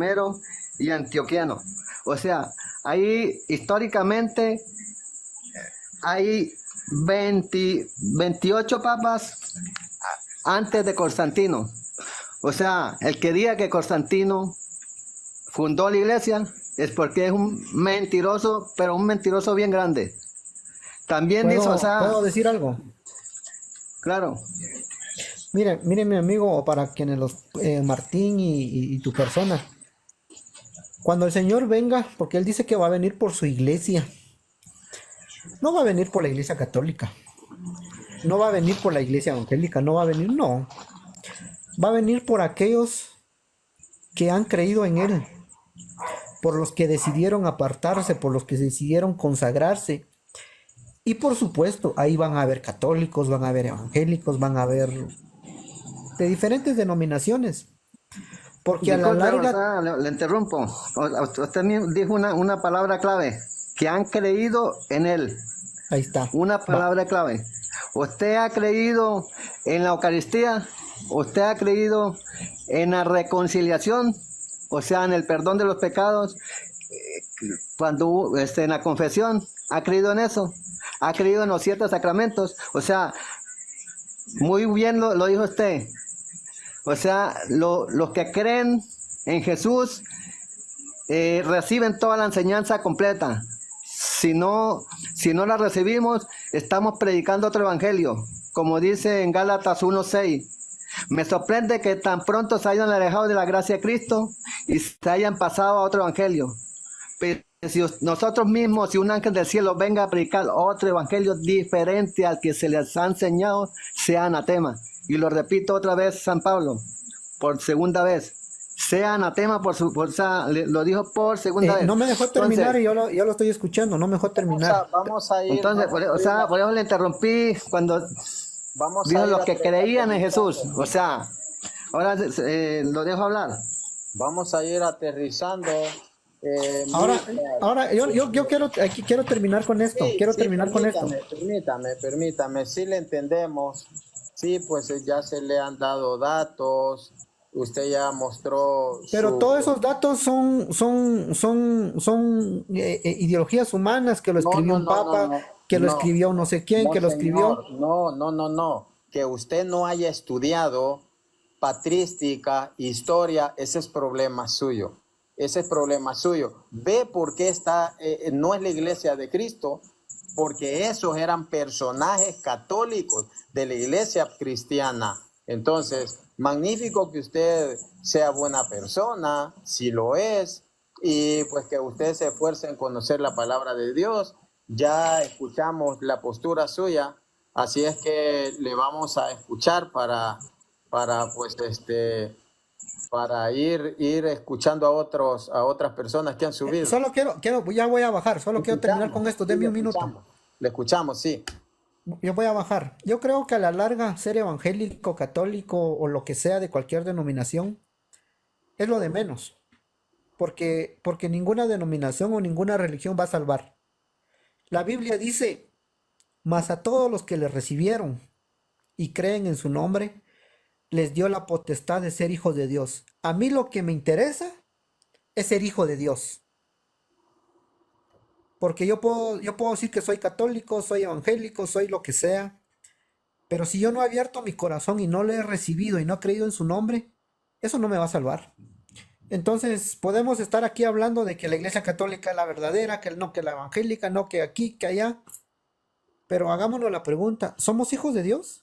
y Antioquiano. O sea, ahí históricamente hay 28 papas antes de Constantino. O sea, el que diga que Constantino fundó la iglesia es porque es un mentiroso, pero un mentiroso bien grande. También dice, o sea...
¿Puedo decir algo?
Claro.
Mire mi amigo, para quienes Martín y tu persona. Cuando el Señor venga, porque Él dice que va a venir por su iglesia, no va a venir por la iglesia católica, no va a venir por la iglesia evangélica, no va a venir, no, va a venir por aquellos que han creído en Él, por los que decidieron apartarse, por los que decidieron consagrarse. Y por supuesto, ahí van a haber católicos, van a haber evangélicos, van a haber de diferentes denominaciones. Porque a la
Disculpe, o
larga,
sea, le interrumpo. Usted dijo una palabra clave, que han creído en Él.
ahí está.
Una palabra clave. ¿Usted ha creído en la Eucaristía? ¿Usted ha creído en la reconciliación? O sea, en el perdón de los pecados. Cuando en la confesión, ¿ha creído en eso? ¿Ha creído en los 7 sacramentos? O sea, muy bien lo dijo usted. O sea, los que creen en Jesús reciben toda la enseñanza completa. Si no la recibimos, estamos predicando otro evangelio, como dice en Gálatas 1:6. Me sorprende que tan pronto se hayan alejado de la gracia de Cristo y se hayan pasado a otro evangelio. Pero si nosotros mismos, si un ángel del cielo venga a predicar otro evangelio diferente al que se les ha enseñado, sea anatema. Y lo repito otra vez, San Pablo, por segunda vez. Sea anatema lo dijo por segunda vez.
no me dejó terminar
Entonces,
y yo lo estoy escuchando, no me dejó terminar.
Vamos a ir.
entonces por eso le interrumpí cuando
Vamos a
dijo
ir
los que creían en Jesús.
aterrizando.
O sea, ahora lo dejo hablar.
Vamos a ir aterrizando.
Ahora,
Mira,
ahora yo quiero terminar con esto,
sí,
quiero
sí,
terminar con esto.
permítame, sí le entendemos. Sí, pues ya se le han dado datos. Usted ya mostró
Pero todos esos datos son ideologías humanas que lo escribió un papa, que lo
no,
escribió no sé quién,
no,
que lo escribió.
señor, no. Que usted no haya estudiado patrística, historia, ese es problema suyo. Ese es problema suyo. Ve por qué no es la iglesia de Cristo, porque esos eran personajes católicos de la iglesia cristiana. Entonces, magnífico que usted sea buena persona, si lo es, y pues que usted se esfuerce en conocer la palabra de Dios. Ya escuchamos la postura suya, así es que le vamos a escuchar para pues para ir escuchando a otras personas que han subido.
Solo ya voy a bajar, solo quiero terminar con esto,
Sí,
denme un minuto.
Le escuchamos, sí.
Yo voy a bajar. Yo creo que a la larga ser evangélico, católico o lo que sea de cualquier denominación es lo de menos. Porque ninguna denominación o ninguna religión va a salvar. La Biblia dice, mas a todos los que le recibieron y creen en su nombre, les dio la potestad de ser hijos de Dios. A mí lo que me interesa es ser hijo de Dios. Porque yo puedo decir que soy católico, soy evangélico, soy lo que sea. Pero si yo no he abierto mi corazón y no le he recibido y no he creído en su nombre, eso no me va a salvar. Entonces podemos estar aquí hablando de que la iglesia católica es la verdadera, que no, que la evangélica, no, que aquí, que allá. Pero hagámonos la pregunta, ¿somos hijos de Dios?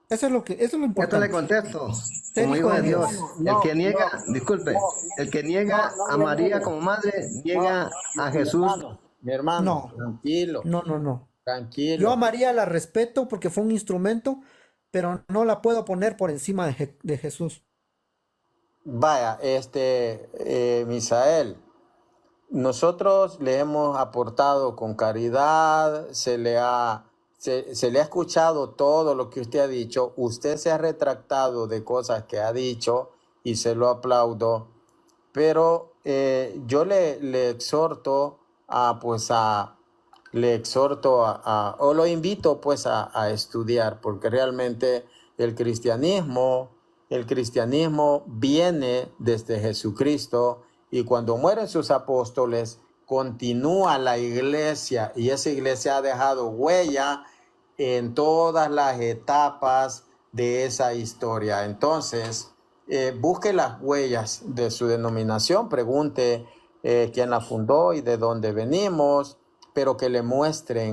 Eso es lo
Esto le
importante.
contesto,
Ser
como
hijo
hijo
de
de Dios.
Dios.
No,
El que niega,
no,
disculpe,
no,
el que niega
no,
a
mi
María
hermano.
como madre, niega a Jesús.
Mi hermano,
No,
tranquilo,
no. Yo a
tranquilo.
María la respeto porque fue un instrumento, pero no la puedo poner por encima de Jesús.
Vaya, Misael, nosotros le hemos aportado con caridad, se le ha escuchado todo lo que usted ha dicho, usted se ha retractado de cosas que ha dicho y se lo aplaudo, pero yo le exhorto o lo invito pues a estudiar, porque realmente el cristianismo viene desde Jesucristo, y cuando mueren sus apóstoles, continúa la iglesia, y esa iglesia ha dejado huella en todas las etapas de esa historia. Entonces, busque las huellas de su denominación, pregunte quién la fundó y de dónde venimos, pero que le muestre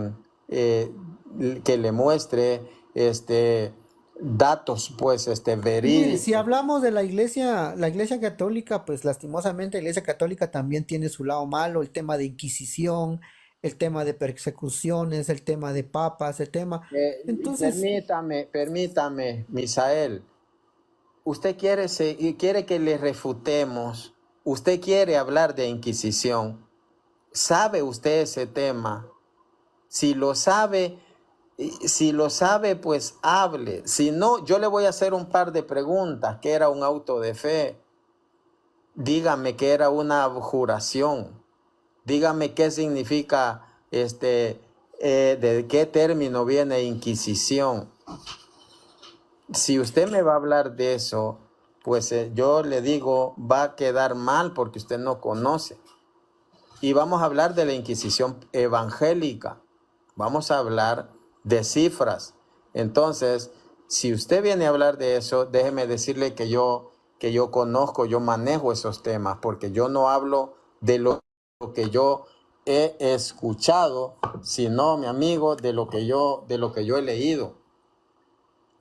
datos, pues,
Mire, si
verídicos.
hablamos de la iglesia católica, pues lastimosamente la iglesia católica también tiene su lado malo, el tema de Inquisición, el tema de persecuciones, el tema de papas, el tema. Entonces,
Permítame, Misael. Usted quiere que le refutemos. Usted quiere hablar de Inquisición. ¿Sabe usted ese tema? Si lo sabe, si lo sabe, pues hable. Si no, yo le voy a hacer un par de preguntas. ¿Qué era un auto de fe? Dígame qué era una abjuración. Dígame qué significa, de qué término viene Inquisición. Si usted me va a hablar de eso, pues yo le digo, va a quedar mal porque usted no conoce. Y vamos a hablar de la Inquisición evangélica. Vamos a hablar de cifras. Entonces, si usted viene a hablar de eso, déjeme decirle que yo conozco, yo manejo esos temas, porque yo no hablo de lo que yo he escuchado, sino, mi amigo, de lo que yo he leído.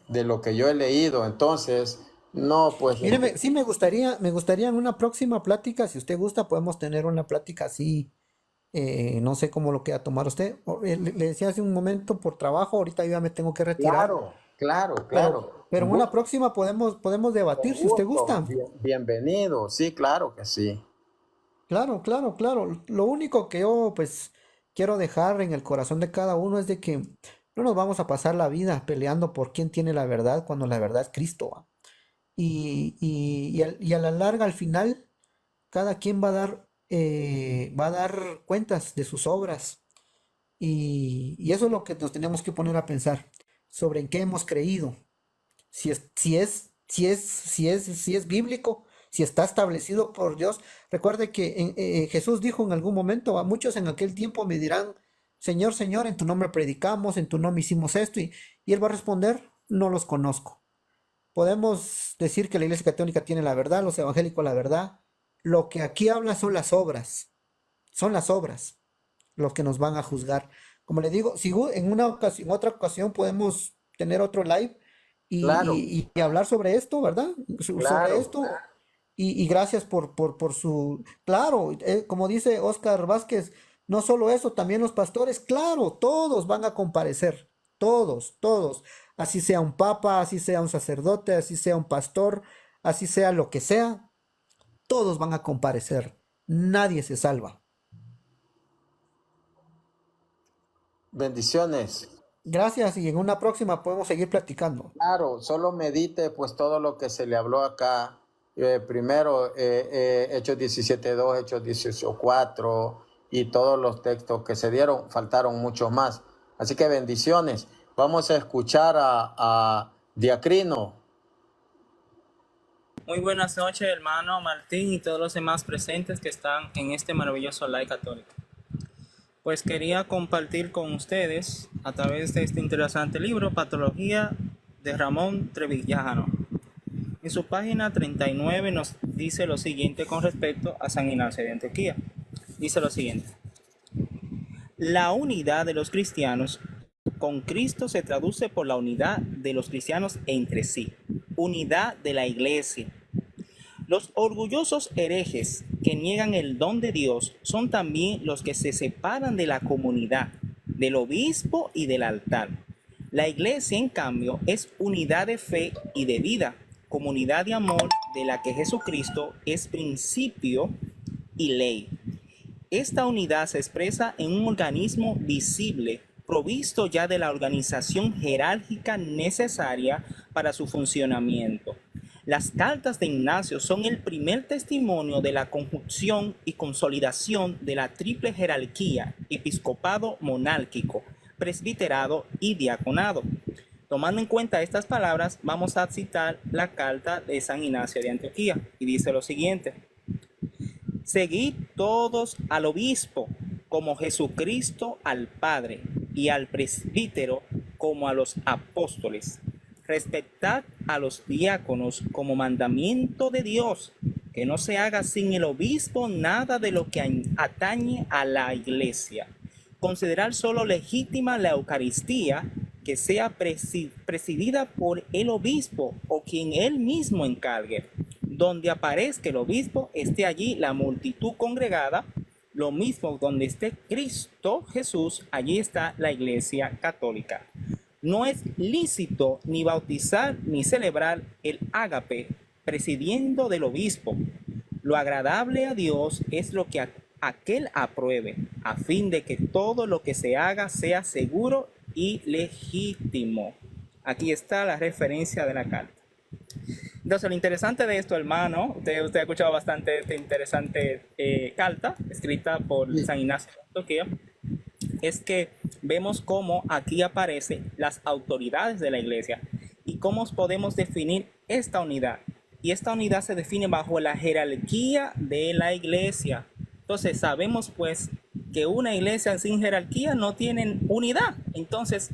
De lo que yo he leído. Entonces, no, pues,
míreme, sí me gustaría en una próxima plática, si usted gusta, podemos tener una plática así, no sé cómo lo quiera tomar usted. Le decía hace un momento por trabajo, ahorita yo ya me tengo que retirar, pero en una
Gusto,
próxima podemos debatir
con
si usted
gusto.
gusta.
Bienvenido. Sí, claro que sí.
Claro, claro, claro. Lo único que yo pues quiero dejar en el corazón de cada uno es de que no nos vamos a pasar la vida peleando por quién tiene la verdad cuando la verdad es Cristo, ¿va? Y a la larga, al final, cada quien va a dar cuentas de sus obras. Y eso es lo que nos tenemos que poner a pensar sobre en qué hemos creído. Si es bíblico, si está establecido por Dios. Recuerde que Jesús dijo en algún momento, a muchos en aquel tiempo me dirán, Señor, Señor, en tu nombre predicamos, en tu nombre hicimos esto, y él va a responder, no los conozco. Podemos decir que la Iglesia Católica tiene la verdad, los evangélicos la verdad. Lo que aquí habla son las obras, los que nos van a juzgar. Como le digo, si en una ocasión, en otra ocasión podemos tener otro live
Claro,
y hablar sobre esto, ¿verdad? Sobre
claro.
esto. Y gracias por su... Claro, como dice Oscar Vázquez, no solo eso, también los pastores, claro, todos van a comparecer, todos, todos. Así sea un papa, así sea un sacerdote, así sea un pastor, así sea lo que sea, todos van a comparecer. Nadie se salva.
Bendiciones.
Gracias y en una próxima podemos seguir platicando.
Claro, solo medite pues todo lo que se le habló acá. Primero, Hechos 17:2, Hechos 18:4 y todos los textos que se dieron, faltaron muchos más. Así que bendiciones. Vamos a escuchar a Diacrino.
Muy buenas noches, hermano Martín y todos los demás presentes que están en este maravilloso live católico. Pues quería compartir con ustedes a través de este interesante libro, Patología de Ramón Trevijano. En su página 39 nos dice lo siguiente con respecto a San Ignacio de Antioquía. Dice lo siguiente: la unidad de los cristianos con Cristo se traduce por la unidad de los cristianos entre sí, unidad de la iglesia. Los orgullosos herejes que niegan el don de Dios son también los que se separan de la comunidad, del obispo y del altar. La iglesia, en cambio, es unidad de fe y de vida, comunidad de amor de la que Jesucristo es principio y ley. Esta unidad se expresa en un organismo visible, provisto ya de la organización jerárquica necesaria para su funcionamiento. Las cartas de Ignacio son el primer testimonio de la conjunción y consolidación de la triple jerarquía, episcopado monárquico, presbiterado y diaconado. Tomando en cuenta estas palabras, vamos a citar la carta de San Ignacio de Antioquía, y dice lo siguiente: seguid todos al obispo, como Jesucristo al Padre, y al presbítero como a los apóstoles. Respetad a los diáconos como mandamiento de Dios, que no se haga sin el obispo nada de lo que atañe a la iglesia. Considerar solo legítima la Eucaristía que sea presidida por el obispo o quien él mismo encargue. Donde aparezca el obispo, esté allí la multitud congregada. Lo mismo donde esté Cristo Jesús, allí está la Iglesia Católica. No es lícito ni bautizar ni celebrar el ágape presidiendo del obispo. Lo agradable a Dios es lo que aquel apruebe, a fin de que todo lo que se haga sea seguro y legítimo. Aquí está la referencia de la carta. Entonces, lo interesante de esto, hermano, usted ha escuchado bastante esta interesante carta escrita por San Ignacio de Antioquía, es que vemos cómo aquí aparecen las autoridades de la iglesia y cómo podemos definir esta unidad. Y esta unidad se define bajo la jerarquía de la iglesia. Entonces, sabemos pues que una iglesia sin jerarquía no tiene unidad. Entonces,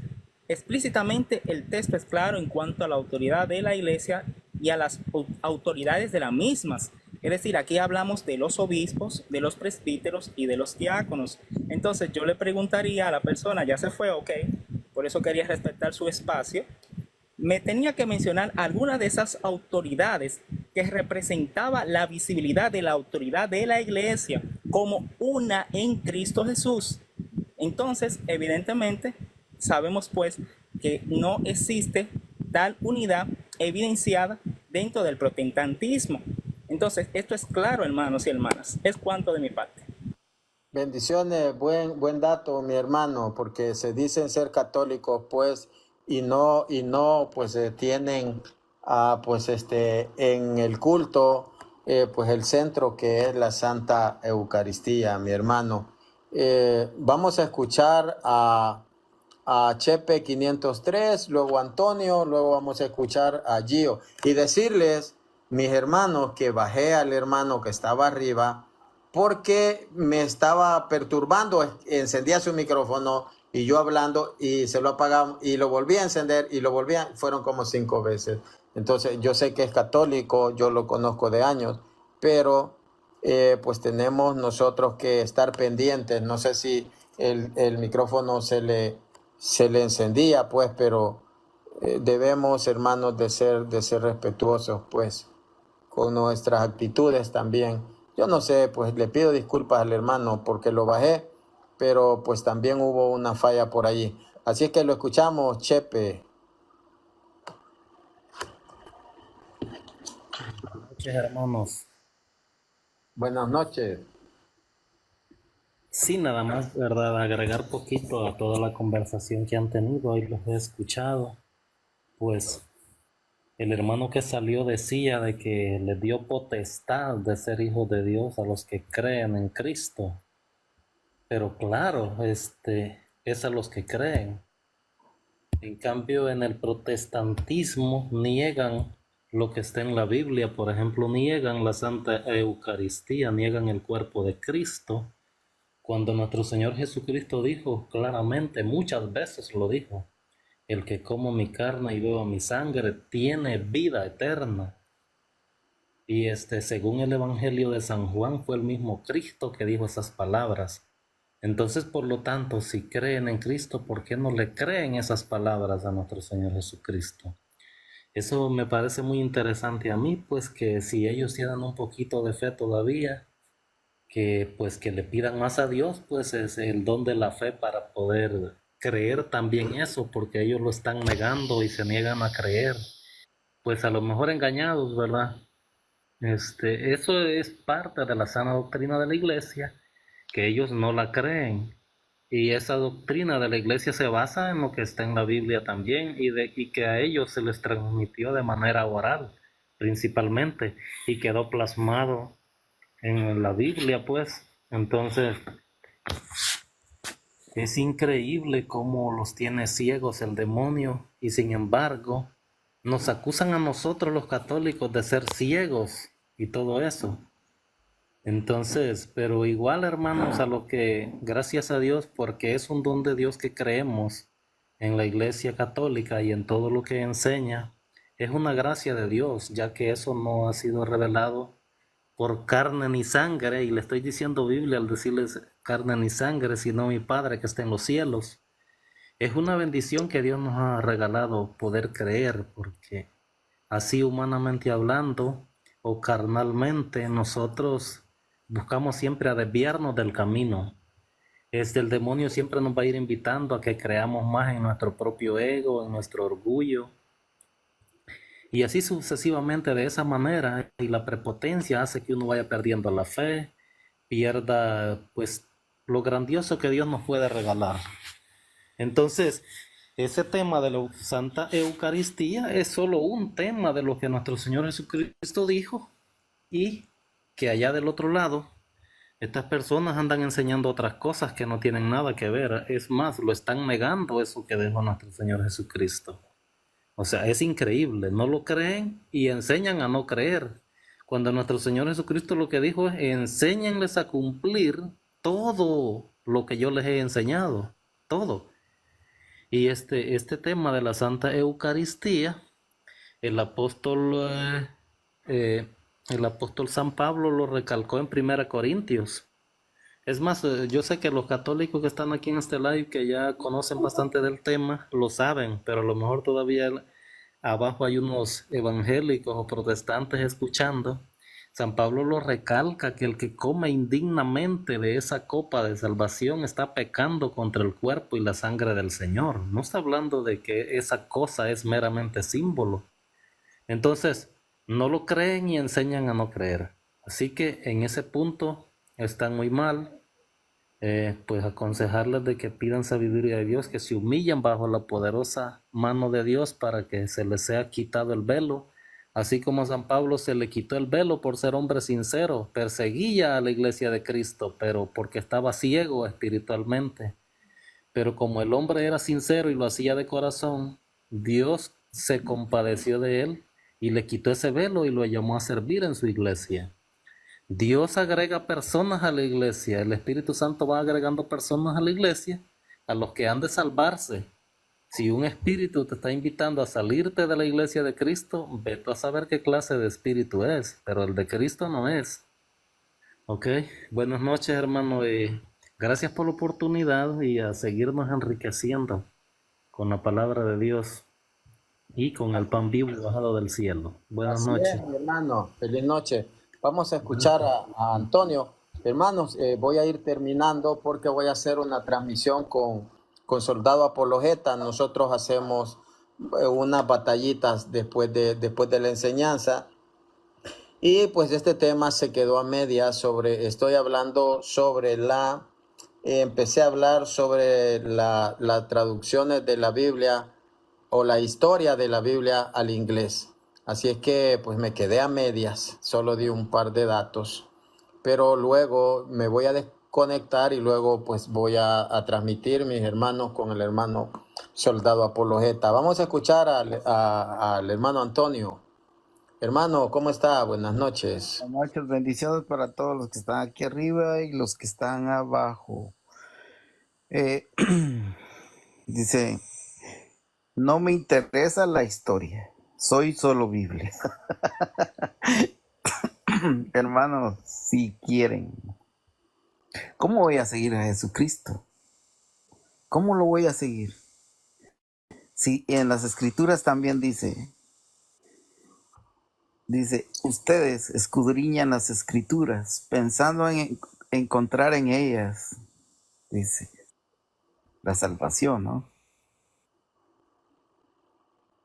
explícitamente el texto es claro en cuanto a la autoridad de la iglesia y a las autoridades de las mismas. Es decir, aquí hablamos de los obispos, de los presbíteros y de los diáconos. Entonces yo le preguntaría a la persona, ya se fue, ok, por eso quería respetar su espacio, me tenía que mencionar alguna de esas autoridades que representaba la visibilidad de la autoridad de la iglesia como una en Cristo Jesús. Entonces, evidentemente, sabemos pues que no existe tal unidad evidenciada dentro del protestantismo. Entonces, esto es claro, hermanos y hermanas. Es cuanto de mi parte.
Bendiciones, buen dato, mi hermano, porque se dicen ser católicos, pues, y no, pues, tienen, pues, en el culto, pues, el centro que es la Santa Eucaristía, mi hermano. Vamos a escuchar a Chepe 503, luego Antonio, luego vamos a escuchar a Gio y decirles, mis hermanos, que bajé al hermano que estaba arriba porque me estaba perturbando. Encendía su micrófono y yo hablando y se lo apagaba y lo volví a encender y lo volvía, fueron como 5 veces. Entonces yo sé que es católico, yo lo conozco de años, pero pues tenemos nosotros que estar pendientes. No sé si el micrófono se le encendía, pues, pero debemos, hermanos, de ser respetuosos, pues, con nuestras actitudes también. Yo no sé, pues le pido disculpas al hermano porque lo bajé, pero pues también hubo una falla por allí. Así es que lo escuchamos, Chepe.
Buenas noches, hermanos.
Buenas noches.
Sí, nada más, ¿verdad? Agregar poquito a toda la conversación que han tenido, hoy los he escuchado. Pues el hermano que salió decía de que le dio potestad de ser hijos de Dios a los que creen en Cristo. Pero claro, es a los que creen. En cambio, en el protestantismo niegan lo que está en la Biblia. Por ejemplo, niegan la Santa Eucaristía, niegan el cuerpo de Cristo. Cuando nuestro Señor Jesucristo dijo claramente, muchas veces lo dijo, el que come mi carne y beba mi sangre tiene vida eterna. Y según el Evangelio de San Juan, fue el mismo Cristo que dijo esas palabras. Entonces, por lo tanto, si creen en Cristo, ¿por qué no le creen esas palabras a nuestro Señor Jesucristo? Eso me parece muy interesante a mí, pues que si ellos tienen un poquito de fe todavía, que pues que le pidan más a Dios, pues es el don de la fe para poder creer también eso, porque ellos lo están negando y se niegan a creer, pues a lo mejor engañados, ¿verdad? Eso es parte de la sana doctrina de la iglesia, que ellos no la creen, y esa doctrina de la iglesia se basa en lo que está en la Biblia también, y que a ellos se les transmitió de manera oral, principalmente, y quedó plasmado en la Biblia, pues. Entonces es increíble cómo los tiene ciegos el demonio, y sin embargo nos acusan a nosotros los católicos de ser ciegos y todo eso. Entonces, pero igual, hermanos, a lo que, gracias a Dios, porque es un don de Dios que creemos en la Iglesia Católica y en todo lo que enseña, es una gracia de Dios, ya que eso no ha sido revelado por carne ni sangre, y le estoy diciendo Biblia al decirles carne ni sangre, sino mi Padre que está en los cielos. Es una bendición que Dios nos ha regalado poder creer, porque así humanamente hablando o carnalmente nosotros buscamos siempre a desviarnos del camino. El demonio siempre nos va a ir invitando a que creamos más en nuestro propio ego, en nuestro orgullo, y así sucesivamente de esa manera, y la prepotencia hace que uno vaya perdiendo la fe, pierda pues lo grandioso que Dios nos puede regalar. Entonces, ese tema de la Santa Eucaristía es solo un tema de lo que nuestro Señor Jesucristo dijo, y que allá del otro lado, estas personas andan enseñando otras cosas que no tienen nada que ver. Es más, lo están negando eso que dijo nuestro Señor Jesucristo. O sea, es increíble, no lo creen y enseñan a no creer. Cuando nuestro Señor Jesucristo lo que dijo es: enséñenles a cumplir todo lo que yo les he enseñado, todo. Y este tema de la Santa Eucaristía, el apóstol, el apóstol San Pablo lo recalcó en 1 Corintios. Es más, yo sé que los católicos que están aquí en este live, que ya conocen bastante del tema, lo saben, pero a lo mejor todavía abajo hay unos evangélicos o protestantes escuchando. San Pablo lo recalca, que el que come indignamente de esa copa de salvación está pecando contra el cuerpo y la sangre del Señor. No está hablando de que esa cosa es meramente símbolo. Entonces, no lo creen y enseñan a no creer. Así que en ese punto están muy mal. Pues aconsejarles de que pidan sabiduría de Dios, que se humillen bajo la poderosa mano de Dios para que se les sea quitado el velo, así como a San Pablo se le quitó el velo por ser hombre sincero. Perseguía a la iglesia de Cristo, pero porque estaba ciego espiritualmente. Pero como el hombre era sincero y lo hacía de corazón, Dios se compadeció de él y le quitó ese velo y lo llamó a servir en su iglesia. Dios agrega personas a la iglesia, el Espíritu Santo va agregando personas a la iglesia, a los que han de salvarse. Si un espíritu te está invitando a salirte de la iglesia de Cristo, vete a saber qué clase de espíritu es, pero el de Cristo no es. Ok, buenas noches, hermano, gracias por la oportunidad y a seguirnos enriqueciendo con la palabra de Dios y con el pan vivo bajado del cielo. Buenas
Así
noches.
es, mi hermano. Feliz noche. Vamos a escuchar a Antonio. Hermanos, voy a ir terminando porque voy a hacer una transmisión con Soldado Apologeta. Nosotros hacemos unas batallitas después de la enseñanza. Y pues este tema se quedó a medias. Estoy hablando sobre empecé a hablar sobre las traducciones de la Biblia o la historia de la Biblia al inglés. Así es que pues me quedé a medias, solo di un par de datos, pero luego me voy a desconectar y luego pues voy a transmitir, mis hermanos, con el hermano Soldado Apologeta. Vamos a escuchar al hermano Antonio. Hermano, ¿cómo está? Buenas noches.
Buenas noches, bendiciones para todos los que están aquí arriba y los que están abajo. Dice, no me interesa la historia, soy solo Biblia. Hermanos, si quieren, ¿cómo voy a seguir a Jesucristo? ¿Cómo lo voy a seguir? Si en las escrituras también dice, ustedes escudriñan las escrituras pensando en encontrar en ellas, dice, la salvación, ¿no?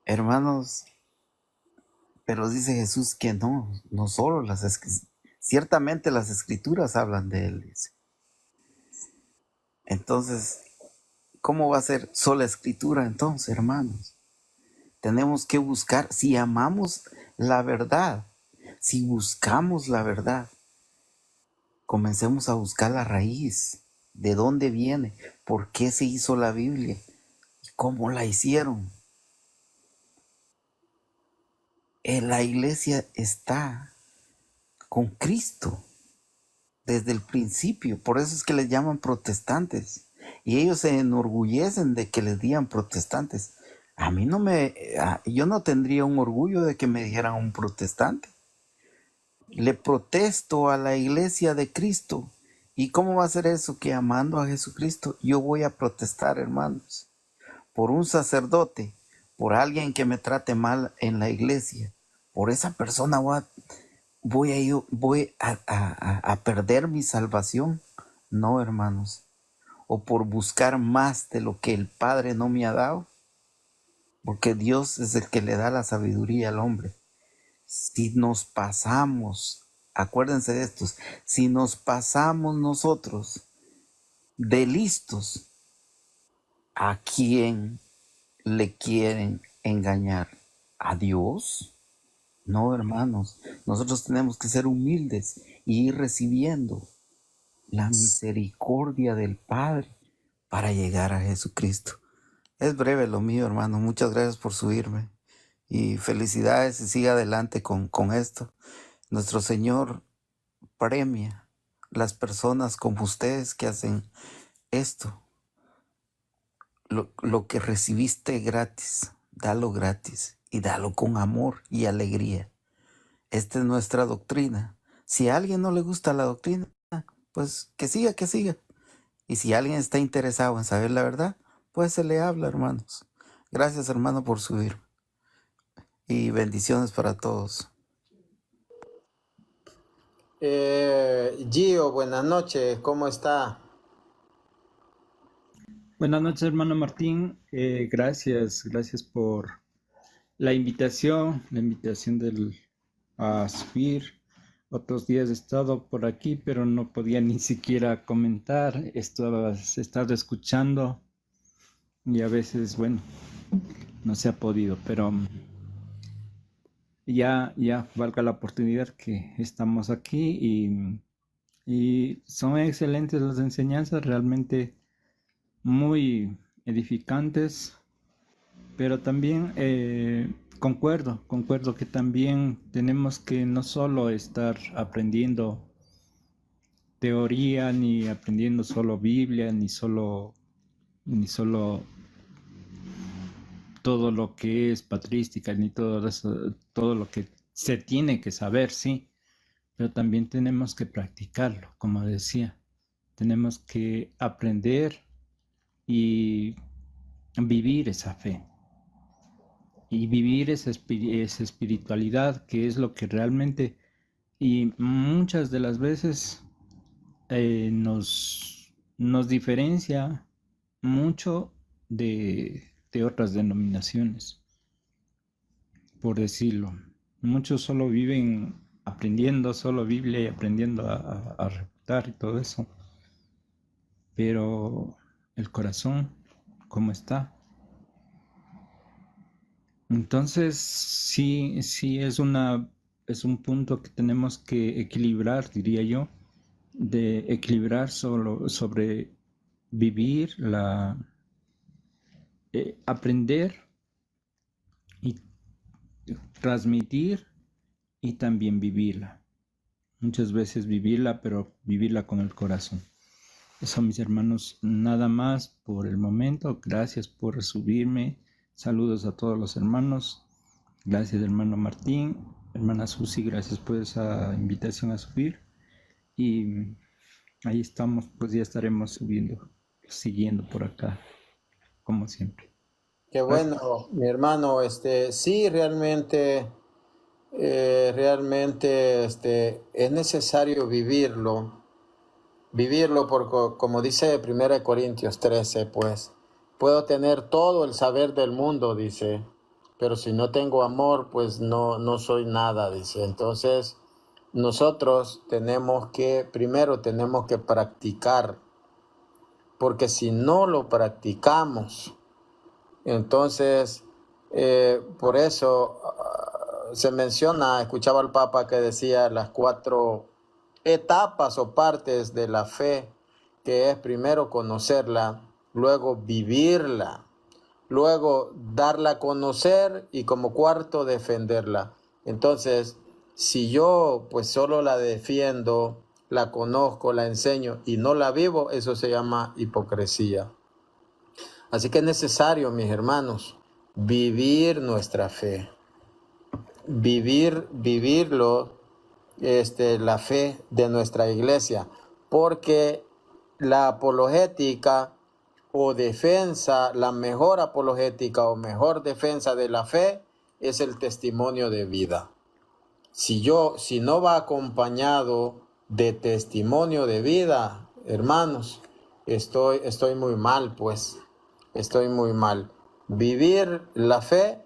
Hermanos, pero dice Jesús que no solo ciertamente las escrituras hablan de él, dice. Entonces, ¿cómo va a ser sola escritura entonces, hermanos? Tenemos que buscar, si amamos la verdad, si buscamos la verdad, comencemos a buscar la raíz, de dónde viene, por qué se hizo la Biblia y cómo la hicieron. La iglesia está con Cristo desde el principio, por eso es que les llaman protestantes y ellos se enorgullecen de que les digan protestantes. A mí yo no tendría un orgullo de que me dijeran un protestante. Le protesto a la iglesia de Cristo. ¿Y cómo va a ser eso? Que amando a Jesucristo yo voy a protestar, hermanos. por un sacerdote, por alguien que me trate mal en la iglesia, por esa persona voy a perder mi salvación. No, hermanos. O por buscar más de lo que el Padre no me ha dado, porque Dios es el que le da la sabiduría al hombre. Si nos pasamos, acuérdense de estos, si nos pasamos nosotros de listos, ¿a quién le quieren engañar? ¿A Dios? No, hermanos, nosotros tenemos que ser humildes y ir recibiendo la misericordia del Padre para llegar a Jesucristo. Es breve lo mío, hermano. Muchas gracias por subirme. Y felicidades y siga adelante con esto. Nuestro Señor premia las personas como ustedes que hacen esto. Lo que recibiste gratis, dalo gratis y dalo con amor y alegría. Esta es nuestra doctrina. Si a alguien no le gusta la doctrina, pues que siga. Y si alguien está interesado en saber la verdad, pues se le habla, hermanos. Gracias, hermano, por subir. Y bendiciones para todos.
Gio, buenas noches, ¿cómo está?
Buenas noches, hermano Martín. Gracias por la invitación a subir. Otros días he estado por aquí, pero no podía ni siquiera comentar. He estado escuchando y a veces, bueno, no se ha podido, pero ya valga la oportunidad que estamos aquí y son excelentes las enseñanzas, realmente muy edificantes, pero también concuerdo que también tenemos que no solo estar aprendiendo teoría, ni aprendiendo solo Biblia, ni solo todo lo que es patrística, ni todo eso, todo lo que se tiene que saber, sí, pero también tenemos que practicarlo, como decía, tenemos que aprender y vivir esa fe y vivir esa espiritualidad, que es lo que realmente y muchas de las veces nos diferencia mucho de otras denominaciones, por decirlo. Muchos solo viven aprendiendo solo Biblia y aprendiendo a refutar y todo eso, pero el corazón, ¿cómo está? Entonces, sí es un punto que tenemos que equilibrar, diría yo, de equilibrar sobre vivir aprender y transmitir y también vivirla. Muchas veces vivirla, pero vivirla con el corazón. Eso, mis hermanos, nada más por el momento. Gracias por subirme. Saludos a todos los hermanos. Gracias, hermano Martín. Hermana Susi, gracias por esa invitación a subir. Y ahí estamos, pues ya estaremos siguiendo por acá, como siempre.
Qué bueno, mi hermano, sí, realmente es necesario vivirlo porque, como dice 1 Corintios 13, pues, puedo tener todo el saber del mundo, dice, pero si no tengo amor, pues no soy nada, dice. Entonces, nosotros primero tenemos que practicar, porque si no lo practicamos, entonces, por eso se menciona, escuchaba al Papa que decía las 4 etapas o partes de la fe, que es primero conocerla, luego vivirla, luego darla a conocer y como cuarto defenderla. Entonces, si yo pues solo la defiendo, la conozco, la enseño y no la vivo, eso se llama hipocresía. Así que es necesario, mis hermanos, vivir nuestra fe, vivirlo, la fe de nuestra iglesia, porque la apologética o defensa, la mejor apologética o mejor defensa de la fe es el testimonio de vida. Si no va acompañado de testimonio de vida, hermanos, estoy muy mal, pues, estoy muy mal. Vivir la fe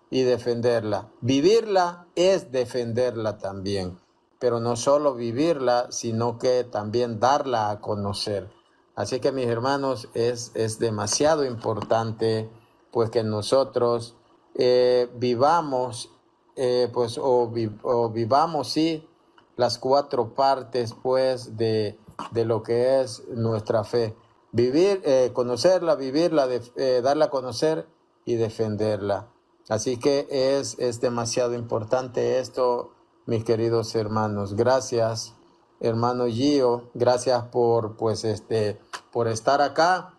y defenderla. Vivirla es defenderla también, pero no solo vivirla, sino que también darla a conocer. Así que, mis hermanos, es demasiado importante pues que nosotros vivamos vivamos sí las 4 partes pues de lo que es nuestra fe. Vivir, conocerla, vivirla, darla a conocer y defenderla. Así que es demasiado importante esto, mis queridos hermanos. Gracias, hermano Gio, gracias por estar acá